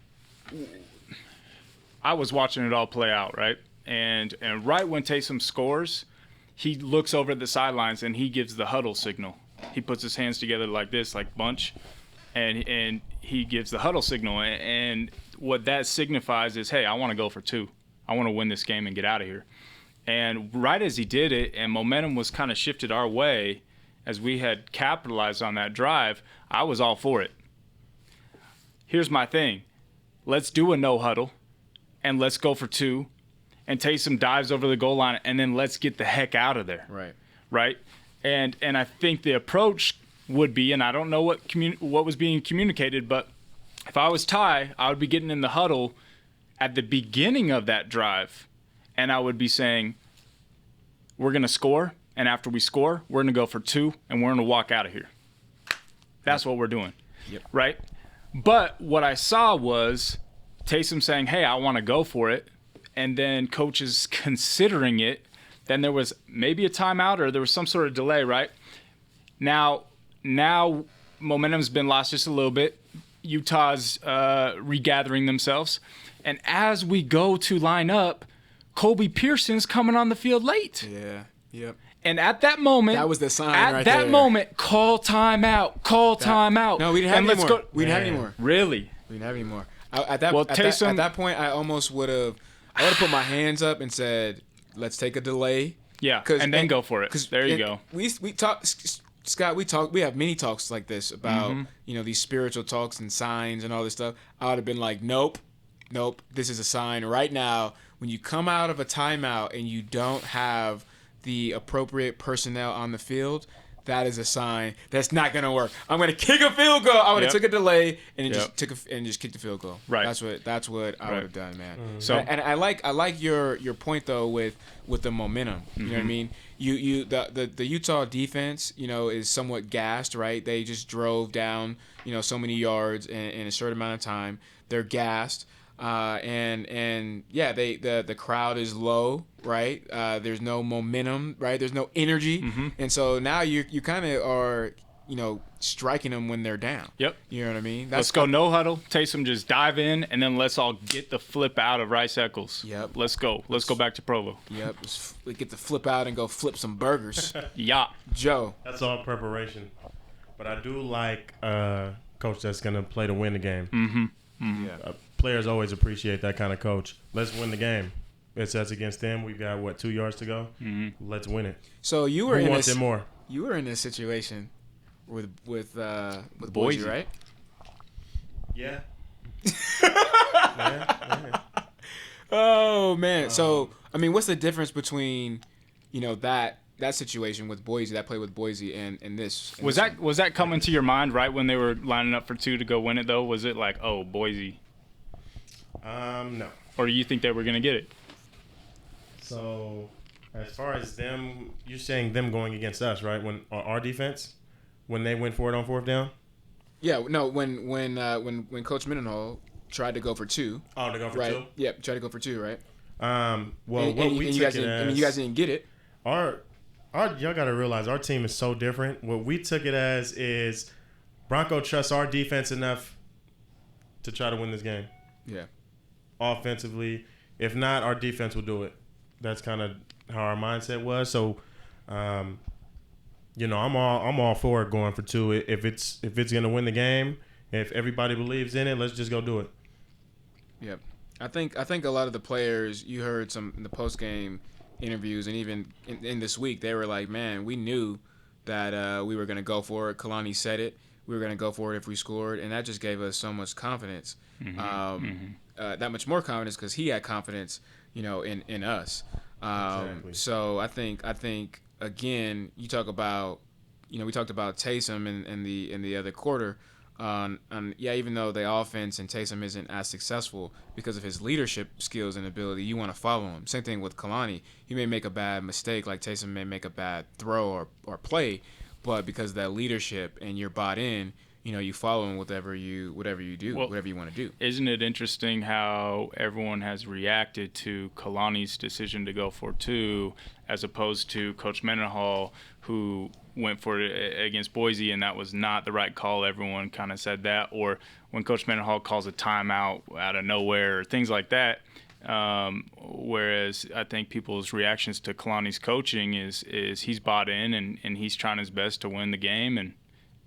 I was watching it all play out, right? And right when Taysom scores, he looks over at the sidelines and he gives the huddle signal. He puts his hands together like this, like bunch, and he gives the huddle signal. And what that signifies is, hey, I want to go for 2. I want to win this game and get out of here. And right as he did it and momentum was kind of shifted our way as we had capitalized on that drive, I was all for it. Here's my thing. Let's do a no huddle and let's go for 2 and Taysom dives over the goal line and then let's get the heck out of there. Right? And I think the approach would be, and I don't know what was being communicated, but if I was Ty, I would be getting in the huddle at the beginning of that drive, and I would be saying, we're going to score, and after we score, we're going to go for 2, and we're going to walk out of here. That's what we're doing, right? But what I saw was Taysom saying, hey, I want to go for it, and then coaches considering it. Then there was maybe a timeout or there was some sort of delay, right? Now momentum's been lost just a little bit. Utah's regathering themselves. And as we go to line up, Colby Pearson's coming on the field late. Yeah, yep. And at that moment, that was the sign right there. At that moment, call timeout. No, we didn't have any more. We didn't have any more. Really? We didn't have any more. At that point, I almost would have put my hands up and said, let's take a delay. Yeah, and then go for it. There you go. We talk, Scott. We have many talks like this about these spiritual talks and signs and all this stuff. I would have been like, nope. This is a sign right now. When you come out of a timeout and you don't have the appropriate personnel on the field, that is a sign that's not gonna work. I'm gonna kick a field goal. I would have took a delay and just kicked the field goal. Right. That's what I would have done, man. So and I like your point though with the momentum. You know what I mean? The Utah defense, is somewhat gassed, right? They just drove down, so many yards in a short amount of time. They're gassed. The crowd is low, right? There's no momentum, right? There's no energy, and so now you kind of are, striking them when they're down. Yep. You know what I mean? Let's go no huddle. Taysom just dive in, and then let's all get the flip out of Rice Eccles. Yep. Let's go. Let's go back to Provo. Yep. We get the flip out and go flip some burgers. Yeah. Joe. That's all preparation, but I do like a coach that's gonna play to win the game. Yeah. Players always appreciate that kind of coach. Let's win the game. That's against them. We've got 2 yards to go. Let's win it. So you were Who wants it more? You were in this situation with Boise, Boise, right? Yeah. Oh man. So I mean, what's the difference between that situation with Boise, that play with Boise, and this? Was that coming to your mind right when they were lining up for 2 to go win it though? Was it like, oh, Boise? No. Or do you think they were going to get it? So, as far as them, you're saying them going against us, right? When our defense, when they went for it on 4th down? Yeah, no. When Coach Mendenhall tried to go for 2. Oh, to go for right? 2? Yep, tried to go for 2, right? You guys didn't get it. Y'all got to realize our team is so different. What we took it as is Bronco trusts our defense enough to try to win this game. Yeah. Offensively, if not, our defense will do it. That's kind of how our mindset was. So, I'm all for it going for 2. If it's gonna win the game, if everybody believes in it, let's just go do it. Yep. I think a lot of the players, you heard some in the post game interviews, and even in this week, they were like, "Man, we knew that we were gonna go for it." Kalani said it. We were gonna go for it if we scored, and that just gave us so much confidence. That much more confidence because he had confidence, in us. Exactly. So I think again, you talk about, we talked about Taysom in the other quarter. Even though the offense and Taysom isn't as successful because of his leadership skills and ability, you want to follow him. Same thing with Kalani. He may make a bad mistake, like Taysom may make a bad throw or play, but because of that leadership and you're bought in, you follow him whatever you do, whatever you want to do. Isn't it interesting how everyone has reacted to Kalani's decision to go for 2 as opposed to Coach Mendenhall, who went for it against Boise, and that was not the right call. Everyone kind of said that. Or when Coach Mendenhall calls a timeout out of nowhere or things like that. Whereas I think people's reactions to Kalani's coaching is he's bought in and he's trying his best to win the game,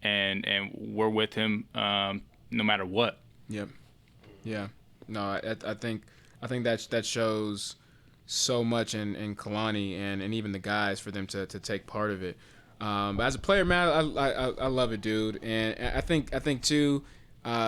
and we're with him no matter what. Yep. Yeah. No, I think that shows so much in Kalani and even the guys for them to take part of it. But as a player, man, I love it, dude. And I think too,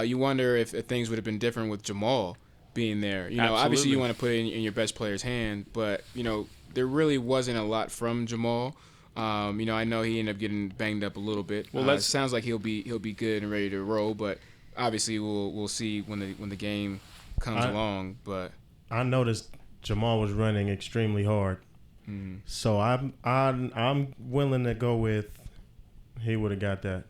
you wonder if things would have been different with Jamal being there. You know, Absolutely. obviously you want to put it in your best player's hand, but you know, there really wasn't a lot from Jamal. You know, I know he ended up getting banged up a little bit. Well, it sounds like he'll be good and ready to roll, but obviously we'll see when the game comes along. But I noticed Jamal was running extremely hard, so I'm willing to go with he would have got that.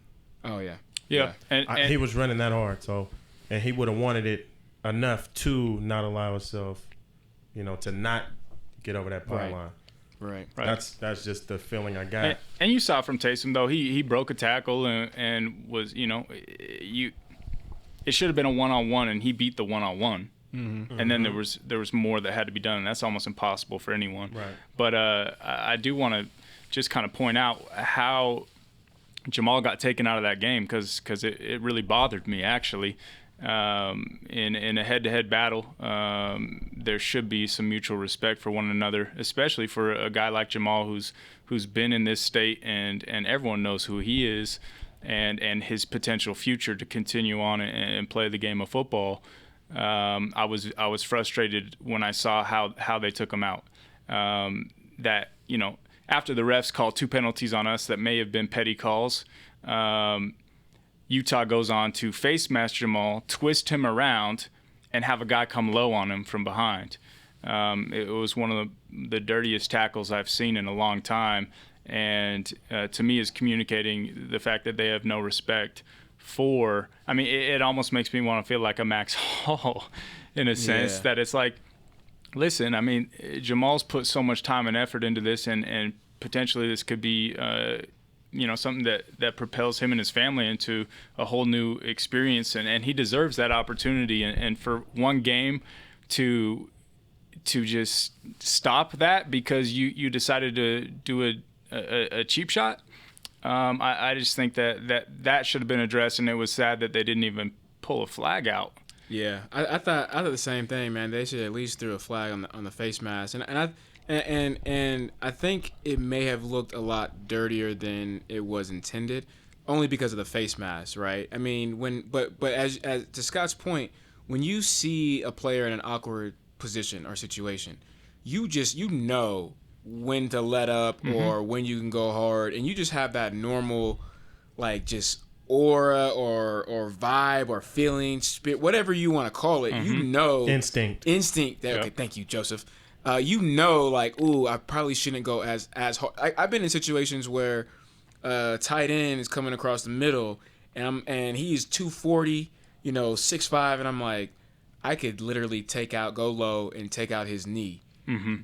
Oh yeah. And He was running that hard, so and he would have wanted it enough to not allow himself, you know, to not get over that power line. Right. That's just the feeling I got. And you saw from Taysom though, he broke a tackle and was, you know, it should have been a 1-on-1 and he beat the 1-on-1. Mm-hmm. And then there was more that had to be done, and that's almost impossible for anyone. Right. But I do want to just kind of point out how Jamal got taken out of that game because it really bothered me actually. In a head-to-head battle, there should be some mutual respect for one another, especially for a guy like Jamal who's been in this state and everyone knows who he is and his potential future to continue on and play the game of football. I was frustrated when I saw how they took him out. That, you know, after the refs called 2 penalties on us that may have been petty calls, Utah goes on to face mask Jamal, twist him around, and have a guy come low on him from behind. It was one of the dirtiest tackles I've seen in a long time, and to me is communicating the fact that they have no respect for. I mean, it almost makes me want to feel like a Max Hall in a sense that it's like, listen, I mean, Jamal's put so much time and effort into this, and potentially this could be you know, something that propels him and his family into a whole new experience, and he deserves that opportunity. And for one game to just stop that because you decided to do a cheap shot, I just think that should have been addressed, and it was sad that they didn't even pull a flag out. Yeah, I thought the same thing, man. They should at least throw a flag on the face mask, and I think it may have looked a lot dirtier than it was intended, only because of the face mask, right? I mean, but as to Scott's point, when you see a player in an awkward position or situation, you know when to let up or when you can go hard, and you just have that normal, like, just aura or vibe or feeling, spirit, whatever you want to call it. You know, instinct. Okay, thank you, Joseph. You know, like, ooh, I probably shouldn't go as hard. I've been in situations where tight end is coming across the middle, and he's 240, you know, 6'5", and I'm like, I could literally go low and take out his knee.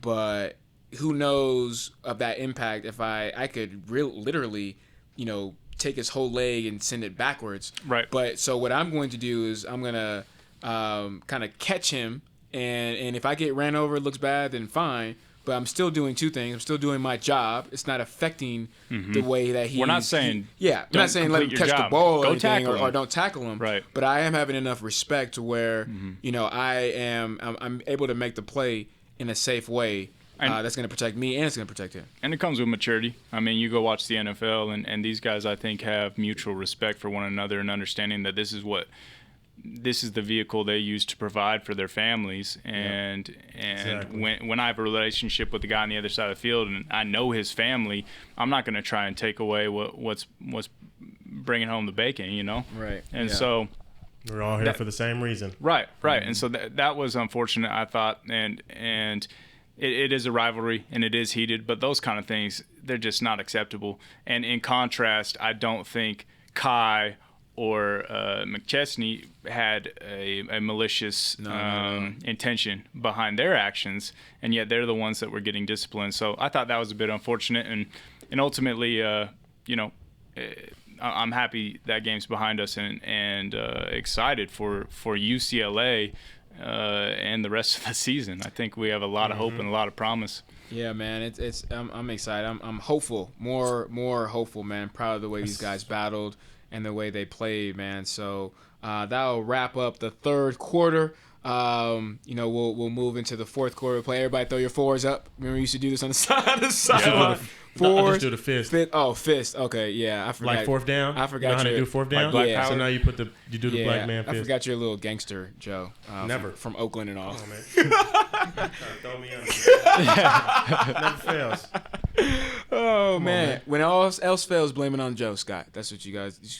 But who knows of that impact if I could literally, you know, take his whole leg and send it backwards. Right. But so what I'm going to do is I'm going to kind of catch him, and if I get ran over, it looks bad, then fine. But I'm still doing two things. I'm still doing my job. It's not affecting the way that he's... We're not saying... I'm not saying let him catch the ball or anything, or don't tackle him. Right. But I am having enough respect to where, you know, I'm able to make the play in a safe way that's going to protect me and it's going to protect him. And it comes with maturity. I mean, you go watch the NFL, and these guys, I think, have mutual respect for one another and understanding that this is the vehicle they use to provide for their families. And Exactly. when I have a relationship with the guy on the other side of the field and I know his family, I'm not going to try and take away what's bringing home the bacon, you know? Right. And so we're all here for the same reason. Right. And so that was unfortunate, I thought, and it is a rivalry and it is heated, but those kind of things, they're just not acceptable. And in contrast, I don't think Kai or McChesney had a malicious intention behind their actions, and yet they're the ones that were getting disciplined. So I thought that was a bit unfortunate, and ultimately, you know, I'm happy that game's behind us and excited for UCLA and the rest of the season. I think we have a lot of hope and a lot of promise. Yeah, man, I'm excited. I'm hopeful, more hopeful, man. Proud of the way these guys battled and the way they played, man. So that'll wrap up the third quarter We'll move into the fourth quarter play. Everybody throw your fours up. Remember, we used to do this on the sideline. No, I just do the fist. Fist. Okay, yeah, I forgot. Like fourth down. I forgot. You know how they do fourth down. Like Black So now you do the black man fist. I forgot you're a little gangster, Joe. Never from Oakland and all. Oh, man. Throw me on. Never fails. Oh man, when all else fails, blame it on Joe, Scott. That's what you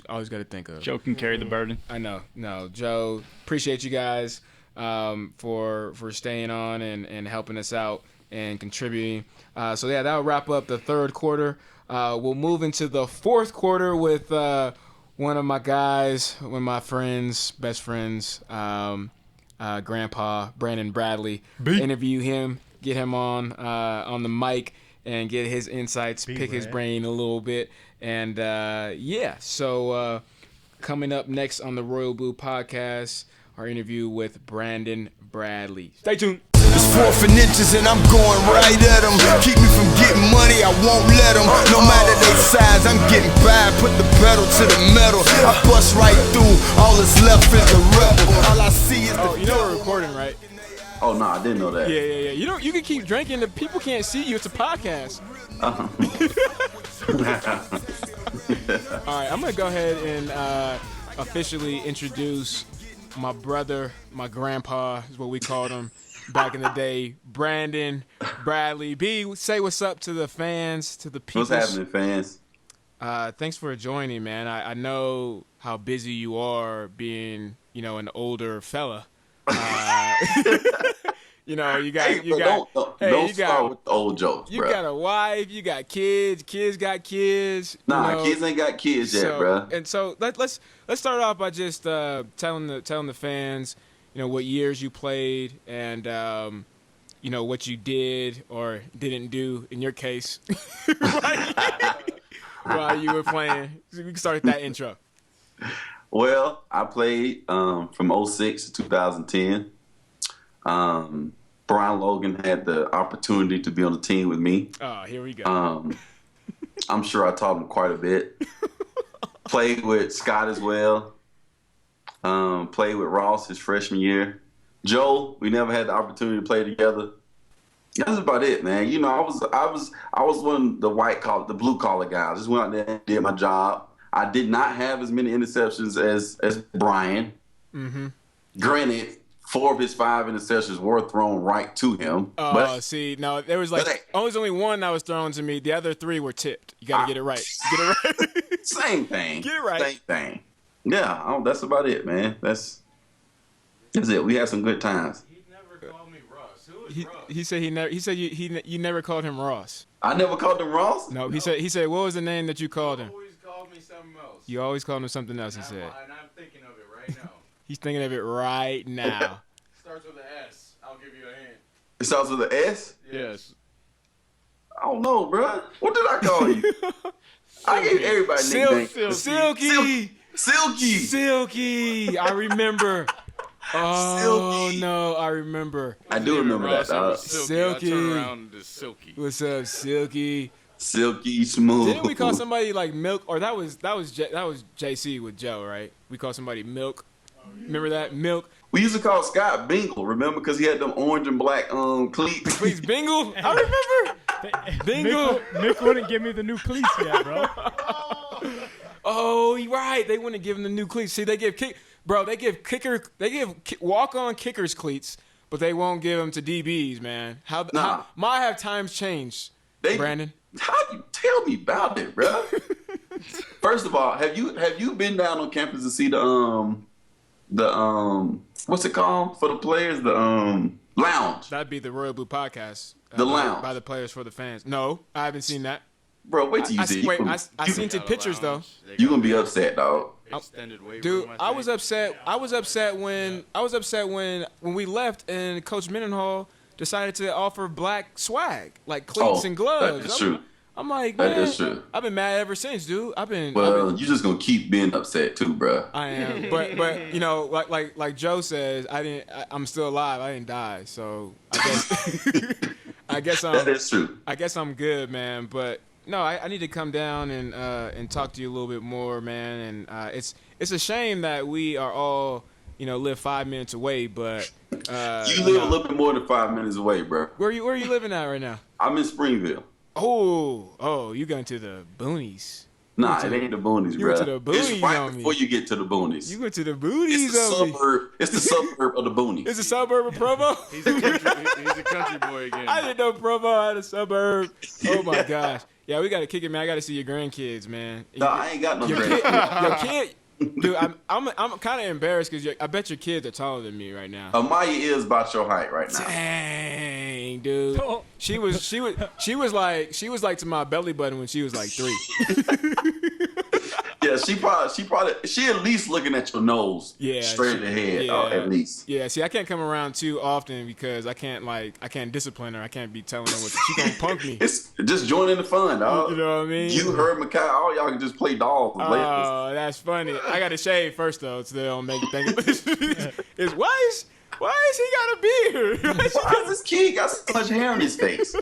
always got to think of. Joe can carry the burden. I know. No, Joe. Appreciate you guys for staying on and helping us out and contributing. That'll wrap up the third quarter. We'll move into the fourth quarter with one of my guys, one of my friends, best friends, Grandpa Brandon Bradley. Interview him, get him on the mic, and get his insights, pick his brain a little bit. And so coming up next on the Royal Blue Podcast, our interview with Brandon Bradley. Stay tuned. It's 4 inches and I'm going right at them. Keep me from getting money, I won't let them. No matter they size, I'm getting by. Put the pedal to the metal. I bust right through. All that's left is the rebel. All I see is the you know we're recording, right? Oh, no, I didn't know that. Yeah. You can keep drinking. The people can't see you. It's a podcast. All right, I'm going to go ahead and officially introduce my brother, my grandpa is what we called him back in the day, Brandon Bradley. B, say what's up to the fans, to the people. What's happening, fans? Thanks for joining, man. I know how busy you are being, an older fella. You got. Don't start with the old jokes, bro. You got a wife, you got kids. Kids got kids. Kids ain't got kids yet, bro. And so let's start off by just telling the fans, what years you played and what you did or didn't do in your case, while you were playing. So we can start with that intro. Well, I played from 2006 to 2010. Brian Logan had the opportunity to be on the team with me. Oh, here we go. I'm sure I taught him quite a bit. Played with Scott as well. Played with Ross his freshman year. Joe, we never had the opportunity to play together. That's about it, man. I was one of the blue collar guys. Just went out there and did my job. I did not have as many interceptions as Brian. Mm-hmm. Granted, 4 of his 5 interceptions were thrown right to him. There was only one that was thrown to me. The other 3 were tipped. You got to get it right. Same thing. Get it right. Same thing. Yeah, that's about it, man. That's it. We had some good times. He never called me Ross. Who is Ross? He said you never called him Ross. I never called him Ross? No, he said what was the name that you called him? You always called me something else. You always called him something else, he said. And I'm thinking of it right now. He's thinking of it right now. Starts with an S. I'll give you a hint. It starts with an S? Yes. I don't know, bro. What did I call you? I gave everybody nicknames. Silky. I remember. Oh, Silky. no, I remember. I do remember that, dog. Silky. I turn around to Silky. What's up, Silky? Silky smooth. Didn't we call somebody like Milk? Or that was JC with Joe, right? We called somebody Milk. Remember that? Milk. We used to call Scott Bingle, remember? Because he had them orange and black cleats. Please, Bingle? I remember. Bingle. Mick wouldn't give me the new cleats yet, bro. Oh, you're right. They wouldn't give him the new cleats. See, they give walk-on kickers cleats, but they won't give them to DBs, man. How might have times changed, Brandon? How you tell me about it, bro? First of all, have you been down on campus to see the what's it called for the players? The lounge. That'd be the Royal Blue Podcast. The lounge by the players for the fans. No, I haven't seen that. Bro, wait till you see. I seen the pictures though. You gonna be upset, dog. Dude, I was upset when we left and Coach Mendenhall decided to offer black swag, like cleats and gloves. That is true. I'm like, man, that is true. I've been mad ever since, dude. You just gonna keep being upset too, bro. I am, but like Joe says, I'm still alive. I didn't die, so I guess that is true. I guess I'm good, man. But no, I need to come down and talk to you a little bit more, man. And it's a shame that we are all live 5 minutes away, but You live a little bit more than 5 minutes away, bro. Where are you living at right now? I'm in Springville. Oh, you going to the boonies? Nah, it ain't the boonies, bro. You went to the boonies it's right on me. before you get to the boonies. You went to the boonies It's the on me. suburb. It's the suburb of the boonies. It's a suburb of Provo? He's a country boy again. I didn't know Provo had a suburb. Oh, my gosh. Yeah, we got to kick it, man. I got to see your grandkids, man. No, I ain't got no Your grandkids. kid, dude, I'm kind of embarrassed because I bet your kids are taller than me right now. Amaya is about your height right now. Dang, dude. She was like to my belly button when she was like 3. Yeah, she at least looking at your nose, straight ahead, at least. Yeah, see, I can't come around too often because I can't discipline her. I can't be telling her what she gonna punk me. It's just joining the fun, dog. You know what I mean? You heard Makai, all y'all can just play dolls. Oh, that's funny. I got to shave first though, so they don't make it think. Why is he got a beard? Why is this kid got so much hair on his face?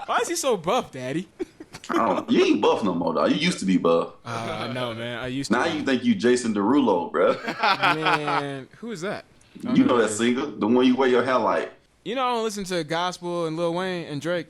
Why is he so buff, Daddy? You ain't buff no more, dog. You used to be buff. I know, man. I used to. Now you think you Jason Derulo, bro. Man, who is that? You know that singer, the one you wear your hair like. You know, I don't listen to gospel and Lil Wayne and Drake.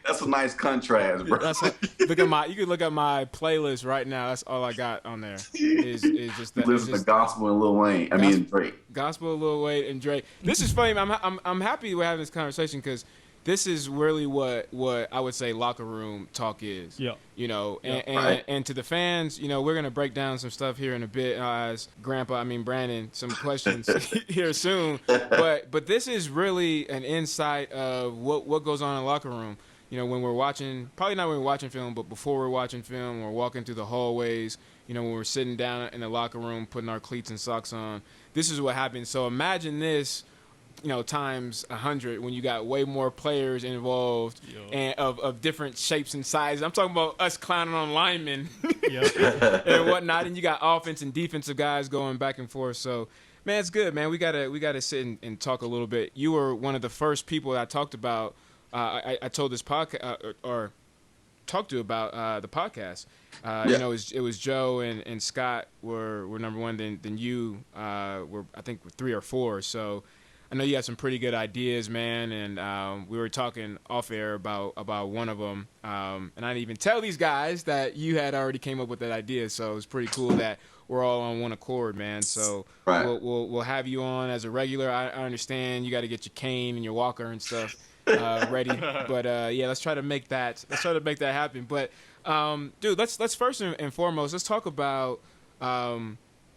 That's a nice contrast, bro. You can look at my playlist right now. That's all I got on there. Is just that. Listen to gospel and Lil Wayne. Drake. Gospel, Lil Wayne, and Drake. This is funny. I'm happy we're having this conversation because this is really what I would say locker room talk is. Yeah. You know, Right. and to the fans, you know, we're gonna break down some stuff here in a bit. As Brandon, some questions here soon. But this is really an insight of what goes on in the locker room. You know, when we're watching, probably not when we're watching film, but before we're watching film, we're walking through the hallways. You know, when we're sitting down in the locker room, putting our cleats and socks on. This is what happens. So imagine this. You know, times 100 when you got way more players involved and of different shapes and sizes. I'm talking about us clowning on linemen and whatnot, and you got offense and defensive guys going back and forth. So, man, it's good, man. We gotta sit and talk a little bit. You were one of the first people that I talked about. I told this podcast or talked to about the podcast. You know, it was Joe and Scott were number one. Then you were, I think, 3 or 4. So. I know you have some pretty good ideas, man, and we were talking off air about one of them, and I didn't even tell these guys that you had already came up with that idea. So it was pretty cool that we're all on one accord, man. So right. we'll have you on as a regular. I understand you got to get your cane and your walker and stuff ready, but yeah, let's try to make that happen. But dude, let's first and foremost let's talk about.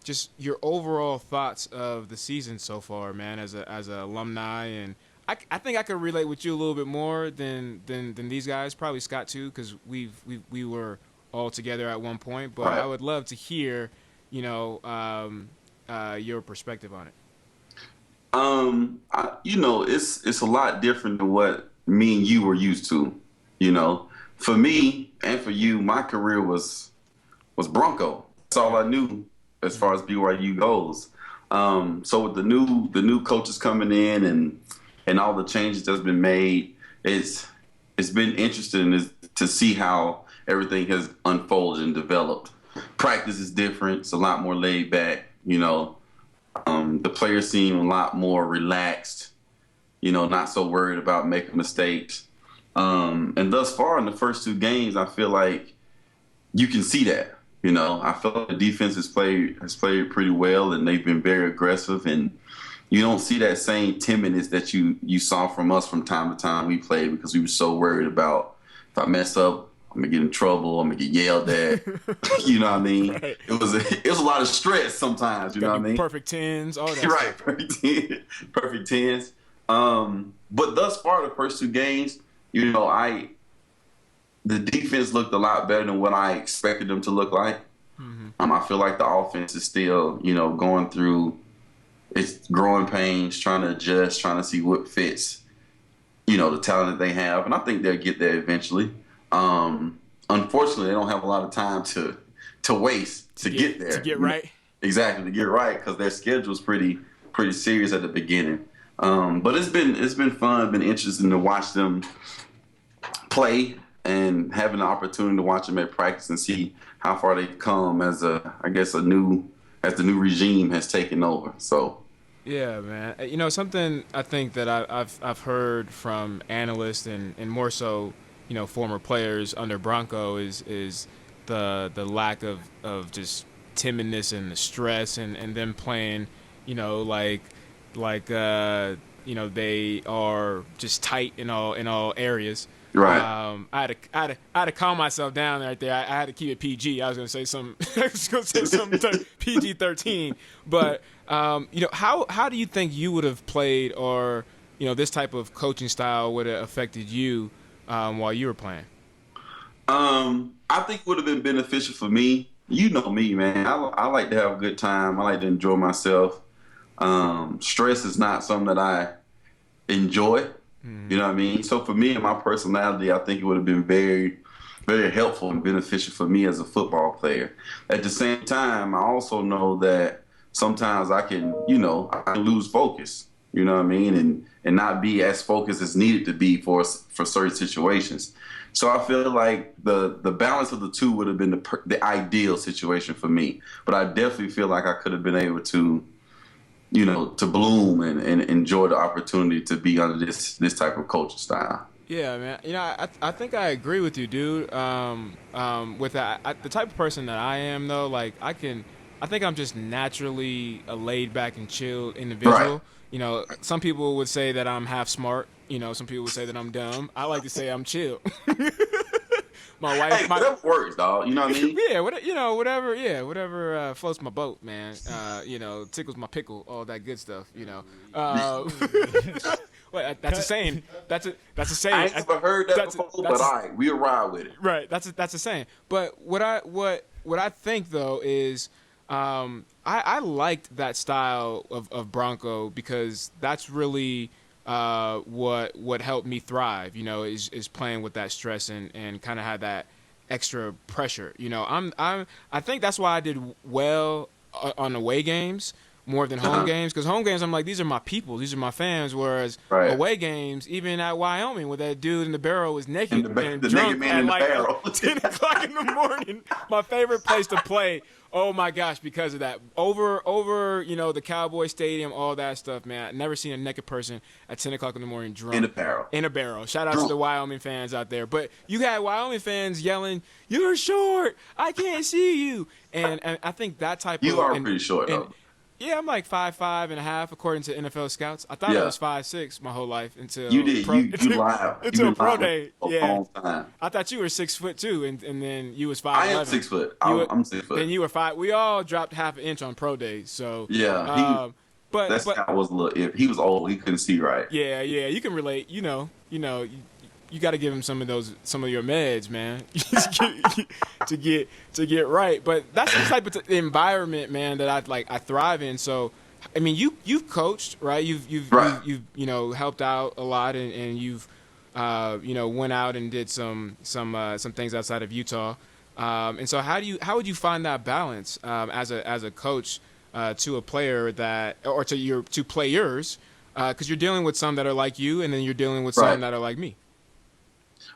Just your overall thoughts of the season so far, man, as a alumni, and I think I could relate with you a little bit more than these guys, probably Scott too, because we were all together at one point. But right. I would love to hear, you know, your perspective on it. You know, it's a lot different than what me and you were used to. You know, for me and for you, my career was Bronco. That's all I knew. As far as BYU goes, so with the new coaches coming in and all the changes that's been made, it's been interesting to see how everything has unfolded and developed. Practice is different; it's a lot more laid back. You know, the players seem a lot more relaxed. You know, not so worried about making mistakes. And thus far in the first 2 games, I feel like you can see that. You know, I feel like the defense has played pretty well, and they've been very aggressive. And you don't see that same timidness that you saw from us from time to time we played, because we were so worried about if I mess up, I'm gonna get in trouble, I'm gonna get yelled at. You know what I mean? Right. It was a lot of stress sometimes. You know what I mean? Perfect 10s, all that. Right, stuff. perfect 10s. But thus far, the first 2 games, you know, the defense looked a lot better than what I expected them to look like. Mm-hmm. I feel like the offense is still, you know, going through its growing pains, trying to adjust, trying to see what fits, you know, the talent that they have. And I think they'll get there eventually. Unfortunately, they don't have a lot of time to waste to get there. To get right. Exactly, to get right, because their schedule's pretty serious at the beginning. But it's been fun, been interesting to watch them play and having the opportunity to watch them at practice and see how far they've come as the new regime has taken over. So Yeah, man. You know, something I think that I've heard from analysts and more so, you know, former players under Bronco is the lack of just timidness and the stress and them playing, you know, you know, they are just tight in all areas. Right. I had to calm myself down right there. I had to keep it PG. I was gonna say some PG-13, but you know, how do you think you would have played, or you know, this type of coaching style would have affected you while you were playing? I think it would have been beneficial for me. You know me, man. I like to have a good time. I like to enjoy myself. Stress is not something that I enjoy. You know what I mean? So for me and my personality, I think it would have been very, very helpful and beneficial for me as a football player. At the same time, I also know that sometimes I can lose focus, you know what I mean? And not be as focused as needed to be for certain situations. So I feel like the balance of the two would have been the ideal situation for me. But I definitely feel like I could have been able to, you know, to bloom and enjoy the opportunity to be under this type of coaching style. Yeah, man. You know, I think I agree with you, dude. With that, the type of person that I am, though, like I think I'm just naturally a laid back and chill individual. Right. You know, some people would say that I'm half smart. You know, some people would say that I'm dumb. I like to say I'm chill. My wife, Hey, that works, dog. You know what I mean? Yeah, whatever floats my boat, man. You know, tickles my pickle, all that good stuff. You know, well, that's a saying. That's a saying. I ain't never heard that before, but all right, we'll ride with it. Right, that's a saying. But what I think though is, I liked that style of Bronco because that's really what helped me thrive, you know, is playing with that stress and kind of had that extra pressure. You know, I think that's why I did well on away games more than home games, because home games I'm like, these are my people, these are my fans, whereas away games, even at Wyoming where that dude in the barrel was naked and the drunk naked man at in the like barrel. 10 o'clock in the morning, my favorite place to play. Oh my gosh, because of that. Over, you know, the Cowboy Stadium, all that stuff, man. I've never seen a naked person at 10 o'clock in the morning drunk. In a barrel. Shout out to the Wyoming fans out there. But you had Wyoming fans yelling, "You're short. I can't see you." And I think that type of... You are pretty short, though. Yeah, I'm like 5'5" and a half according to NFL scouts. I thought I was 5'6" my whole life until you did. You lied. Until pro day. Yeah. Time. I thought you were 6 foot too, and then you was 5'11". I am 6 foot. I'm 6 foot. And you were 5. We all dropped half an inch on pro day. So yeah. But guy was a little. He was old. He couldn't see right. Yeah. You can relate. You know. You got to give him some of your meds, man, to get right. But that's the type of environment, man, that I thrive in. So, I mean, you've coached, right? You've you know, helped out a lot, and you've you know, went out and did some things outside of Utah. And so how would you find that balance as a coach to a player or to players, because you're dealing with some that are like you, and then you're dealing with some that are like me.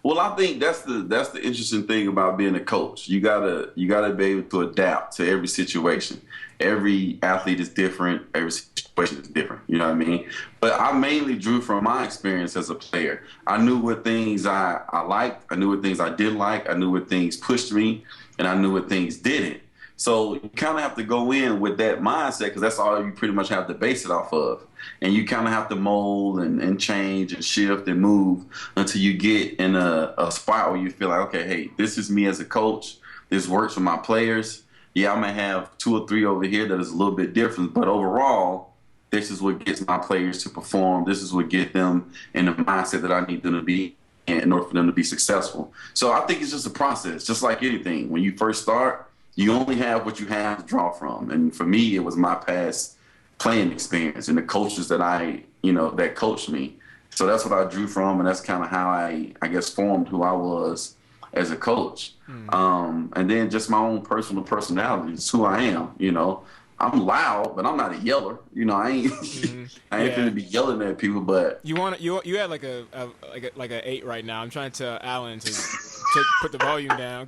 Well, I think that's the interesting thing about being a coach. You gotta be able to adapt to every situation. Every athlete is different. Every situation is different. You know what I mean? But I mainly drew from my experience as a player. I knew what things I liked. I knew what things I didn't like. I knew what things pushed me, and I knew what things didn't. So you kind of have to go in with that mindset, because that's all you pretty much have to base it off of. And you kind of have to mold and change and shift and move until you get in a spot where you feel like, okay, hey, this is me as a coach. This works for my players. Yeah, I may have 2 or 3 over here that is a little bit different, but overall, this is what gets my players to perform. This is what gets them in the mindset that I need them to be in order for them to be successful. So I think it's just a process, just like anything. When you first start, you only have what you have to draw from. And for me, it was my past playing experience and the coaches that that coached me. So that's what I drew from, and that's kind of how I guess formed who I was as a coach. And then just my own personal personality. It's who I am, you know. I'm loud, but I'm not a yeller. You know, I ain't finna be yelling at people. But you had like a 8 right now. I'm trying to tell Alan to put the volume down.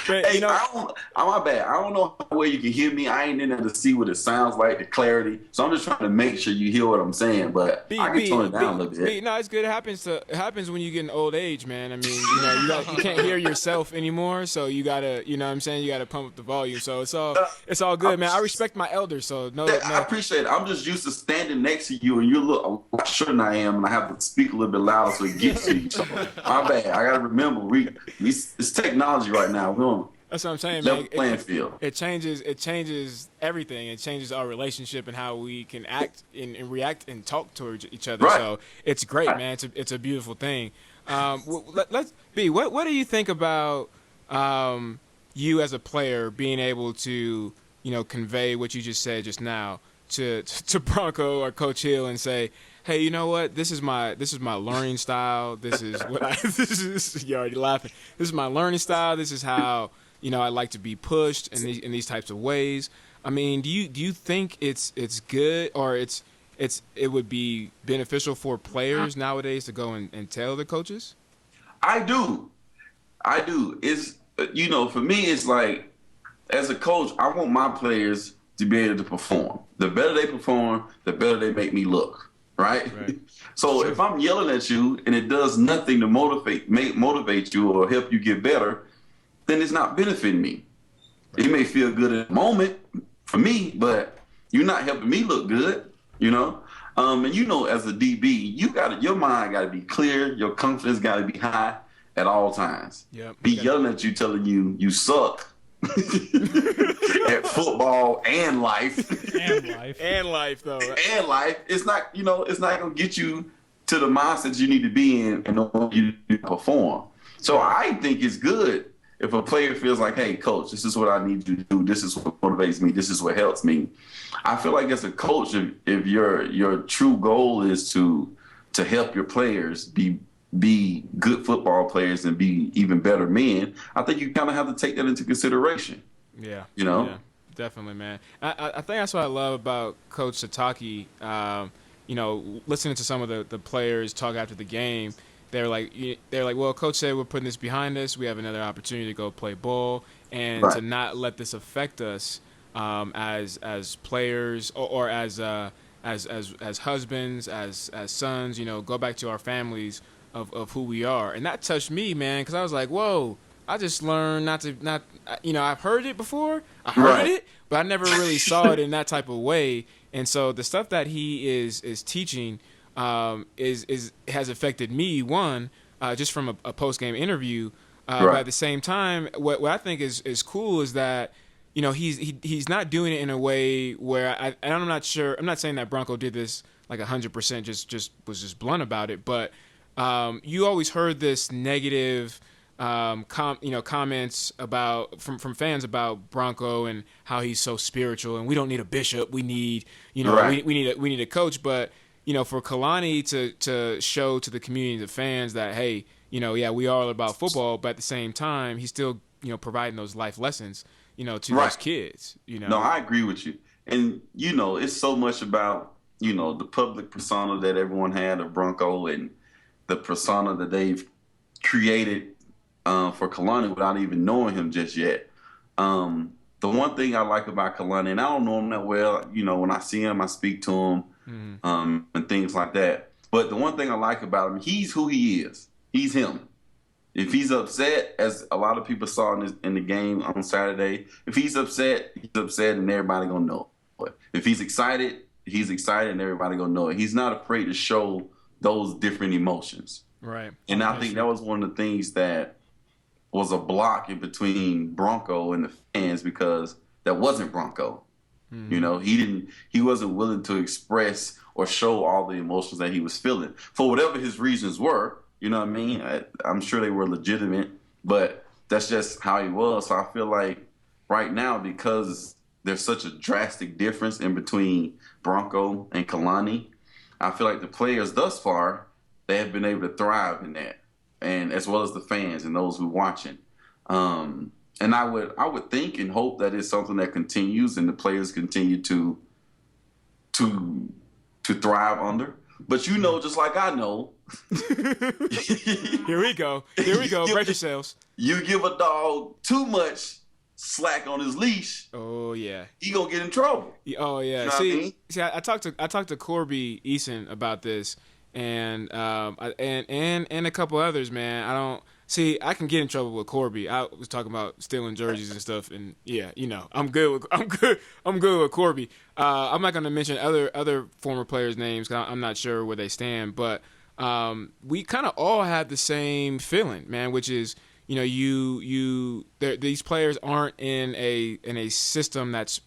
But Hey, my bad. I don't know how well you can hear me. I ain't in there to see what it sounds like, the clarity. So I'm just trying to make sure you hear what I'm saying. But I can tone it down a little bit. No, it's good. It happens when you get an old age, man. I mean, you can't hear yourself anymore, so you gotta, you know what I'm saying? You gotta pump up the volume. So it's all good, man. I respect my elders, so no. I appreciate it. I'm just used to standing next to you, and you look a lot shorter than I am, and I have to speak a little bit louder so it gets to you. So my bad. I gotta remember, it's technology right now. We don't. That's what I'm saying, level man. Playing field. It changes everything. It changes our relationship and how we can act and react and talk towards each other. Right. So it's great, man. It's a beautiful thing. Let's B. What do you think about you as a player being able to convey what you just said just now to Bronco or Coach Hill and say, hey, you know what? This is my learning style. This is what you're already laughing. This is my learning style. This is how I like to be pushed in these types of ways. I mean, do you think it's good or it would be beneficial for players nowadays to go and tell the coaches? I do. It's for me, it's like as a coach, I want my players to be able to perform. The better they perform, the better they make me look. Right? So if I'm yelling at you and it does nothing to motivate you or help you get better, then it's not benefiting me. It may feel good at the moment for me, but you're not helping me look good, And as a DB, your mind gotta be clear, your confidence gotta be high at all times. Yep. Be yelling at you, telling you suck. At football and life. And life though. And life. It's not, it's not gonna get you to the mindset you need to be in and know you perform. So I think it's good if a player feels like, hey, coach, this is what I need you to do. This is what motivates me. This is what helps me. I feel like as a coach, if your true goal is to help your players be good football players and be even better men, I think you kind of have to take that into consideration. Yeah. Yeah, definitely, man. I think that's what I love about Coach Sataki. Listening to some of the players talk after the game, they're like, well, Coach said we're putting this behind us. We have another opportunity to go play ball and to not let this affect us as players or as husbands, as sons. Go back to our families of who we are. And that touched me, man, because I was like, whoa. I just learned I've heard it before. I heard it, but I never really saw it in that type of way. And so the stuff that he is teaching has affected me, just from a post-game interview. But at the same time, what I think is cool is that, he's not doing it in a way where I'm not sure. I'm not saying that Bronco did this like 100%, just was just blunt about it. But you always heard this negative comments about from fans about Bronco and how he's so spiritual and we don't need a bishop, we need we need a coach. But for Kalani to show to the community, the fans that hey, we are all about football, but at the same time he's still providing those life lessons to those kids. No, I agree with you. And it's so much about the public persona that everyone had of Bronco and the persona that they've created for Kalani without even knowing him just yet. The one thing I like about Kalani, and I don't know him that well, when I see him, I speak to him and things like that. But the one thing I like about him, he's who he is. He's him. If he's upset, as a lot of people saw in the game on Saturday, if he's upset and everybody gonna know it. If he's excited and everybody gonna know it. He's not afraid to show those different emotions. Right. And I think that was one of the things that was a block in between Bronco and the fans because that wasn't Bronco. He wasn't willing to express or show all the emotions that he was feeling for whatever his reasons were. You know what I mean? I'm sure they were legitimate, but that's just how he was. So I feel like right now, because there's such a drastic difference in between Bronco and Kalani, I feel like the players thus far, they have been able to thrive in that, and as well as the fans and those who are watching. And I would think and hope that it's something that continues and the players continue to thrive under. But you know, just like I know. Here we go. Break yourselves. You give a dog too much slack on his leash. Oh yeah. He gonna get in trouble. Oh yeah. You know what I mean? See, I talked to Corby Eason about this, and a couple others, man. I can get in trouble with Corby. I was talking about stealing jerseys and stuff, and yeah, I'm good with Corby. I'm not going to mention other former players' names 'cause I'm not sure where they stand, but we kind of all had the same feeling, man, which is these players aren't in a system that's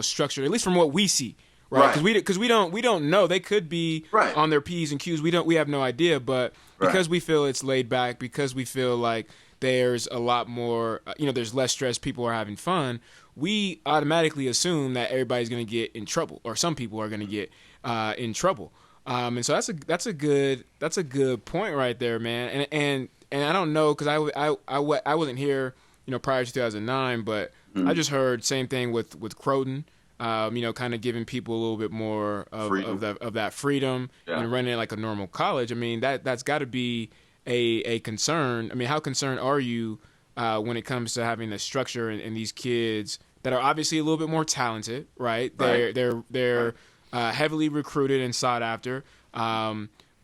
structured, at least from what we see. Right, because we don't know. They could be on their P's and Q's. We have no idea, but because we feel it's laid back, because we feel like there's a lot more, there's less stress, people are having fun, we automatically assume that everybody's going to get in trouble, or some people are going to get in trouble. And so that's a good point right there, man. And I don't know, because I wasn't here, prior to 2009, but I just heard same thing with Croton. Kind of giving people a little bit more of that freedom and running it like a normal college. I mean, that's got to be a concern. I mean, how concerned are you when it comes to having the structure and these kids that are obviously a little bit more talented, right? They're heavily recruited and sought after.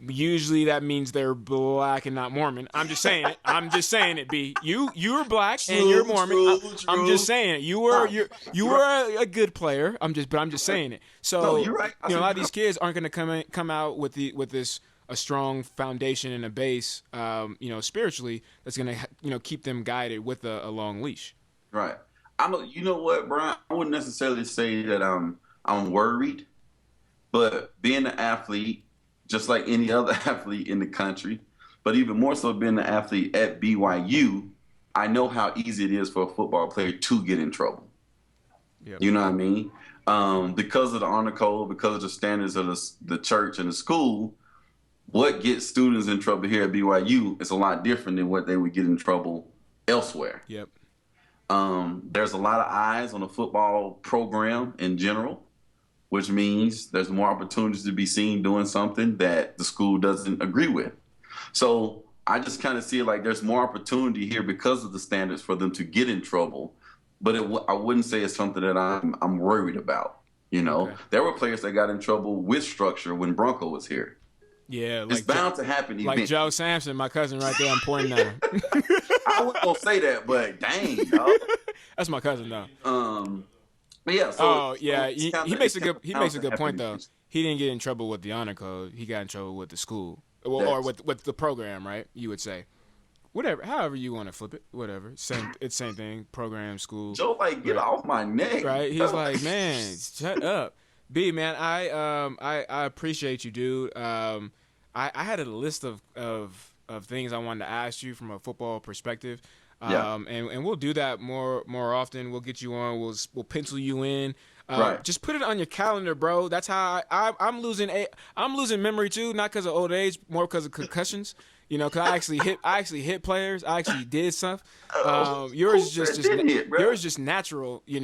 Usually that means they're black and not Mormon. I'm just saying it. B. You're black and you're Mormon. True. I'm just saying it. You were a good player. I'm just saying it. So No, you're right. a lot of these kids aren't going to come out with this a strong foundation and a base, spiritually, that's going to keep them guided with a long leash. Right. You know what, Brian? I wouldn't necessarily say that I'm worried, but being an athlete, just like any other athlete in the country, but even more so being an athlete at BYU, I know how easy it is for a football player to get in trouble. Yep. You know what I mean? Because of the honor code, because of the standards of the church and the school, what gets students in trouble here at BYU is a lot different than what they would get in trouble elsewhere. Yep. There's a lot of eyes on the football program in general, which means there's more opportunities to be seen doing something that the school doesn't agree with. So I just kind of see it like there's more opportunity here because of the standards for them to get in trouble. But I wouldn't say it's something that I'm worried about. Okay. There were players that got in trouble with structure when Bronco was here. Yeah, it's bound to happen. Like Joe Sampson, my cousin right there. I'm pointing at him. I wasn't gonna say that, but dang, dog. That's my cousin, though. But yeah, he makes a good point though. He didn't get in trouble with the honor code. He got in trouble with the school, or with the program, right? You would say, whatever, however you want to flip it, whatever. It's same thing. Program, school. Joe, get off my neck, right? He's like, man, shut up, B, man. I appreciate you, dude. I had a list of things I wanted to ask you from a football perspective. And we'll do that more often. We'll get you on. We'll pencil you in. Just put it on your calendar, bro. That's how I'm losing memory too, not because of old age, more because of concussions. Because I actually hit players. I actually did stuff. Yours is just natural. You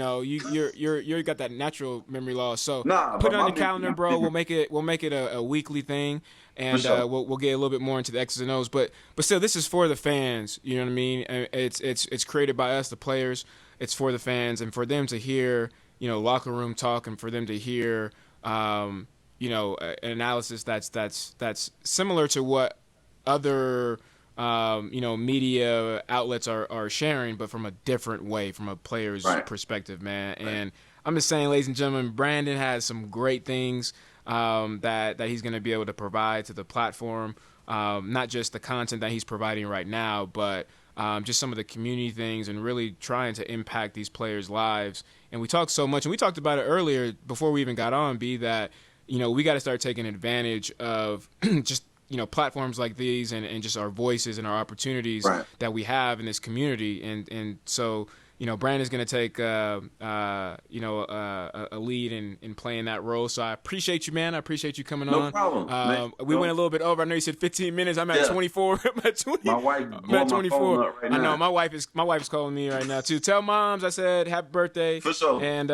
got that natural memory loss. So put it on your calendar, bro. We'll make it a weekly thing. And sure. We'll get a little bit more into the X's and O's, but still, this is for the fans. You know what I mean? It's created by us, the players. It's for the fans, and for them to hear, locker room talk, and for them to hear, an analysis that's similar to what other, media outlets are sharing, but from a different way, from a player's perspective, man. Right. And I'm just saying, ladies and gentlemen, Brandon has some great things that he's going to be able to provide to the platform, not just the content that he's providing right now, but just some of the community things and really trying to impact these players' lives. And we talked so much, and we talked about it earlier before we even got on, B, that, we got to start taking advantage of just, platforms like these and just our voices and our opportunities that we have in this community. And so, Brandon's going to take, a lead in playing that role. So I appreciate you, man. I appreciate you coming on. No problem. We went a little bit over. I know you said 15 minutes. I'm at 24. I'm at 20. My wife I'm at 24. Right now. I know my wife is calling me right now too. Tell moms I said happy birthday. For sure. And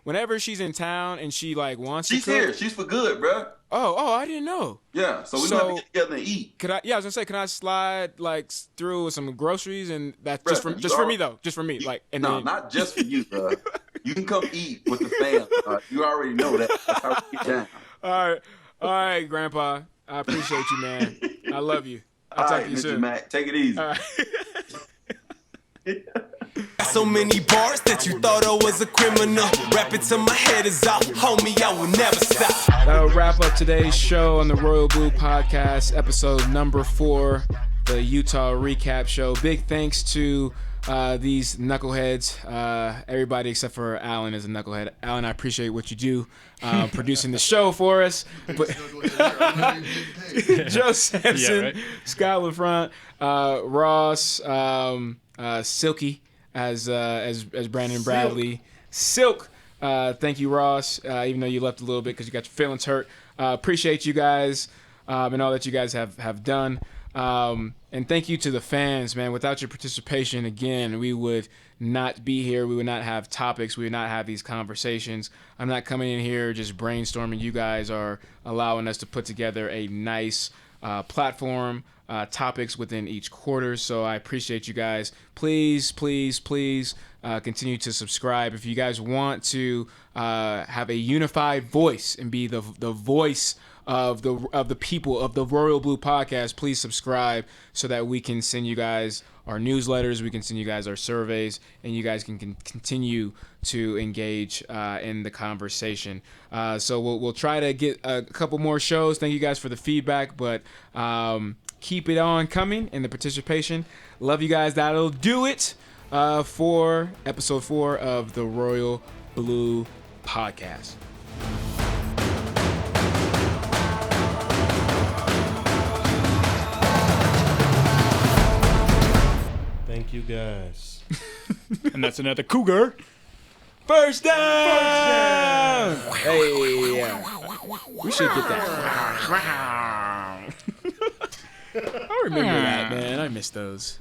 whenever she's in town and she wants she's to cook, here. She's for good, bro. Oh, I didn't know. Yeah, so we're gonna get together and eat. Could I? Yeah, I was gonna say, can I slide like through with some groceries and that's Bruh, just for me though, just for me. Like, and No, then, not just for you, bro. You can come eat with the fam. You already know that. That's how we get down. All right, Grandpa. I appreciate you, man. I love you. I'll talk to you Mr. soon. Mac, take it easy. All right. So many bars that you thought I was a criminal. Rap it till my head is off, homie, I will never stop. That'll wrap up today's show on the Royal Blue Podcast, episode number 4, the Utah Recap Show. Big thanks to these knuckleheads. Everybody except for Alan is a knucklehead. Alan, I appreciate what you do producing the show for us. But Joe Sampson, right. Scott LeFrandt, Ross, Silky as Brandon Bradley. Silk. Thank you, Ross, even though you left a little bit because you got your feelings hurt. Appreciate you guys and all that you guys have done. And thank you to the fans, man. Without your participation, again, we would not be here. We would not have topics. We would not have these conversations. I'm not coming in here just brainstorming. You guys are allowing us to put together a nice platform, topics within each quarter. So I appreciate you guys. Please, please, please continue to subscribe. If you guys want to have a unified voice and be the voice of the people of the Royal Blue Podcast, please subscribe so that we can send you guys our newsletters, we can send you guys our surveys, and you guys can continue to engage in the conversation. So we'll try to get a couple more shows. Thank you guys for the feedback, but keep it on coming and the participation. Love you guys. That'll do it for episode 4 of the Royal Blue Podcast. Thank you, guys. And that's another Cougar. First down! Hey, we should get that. I remember that, man. I miss those.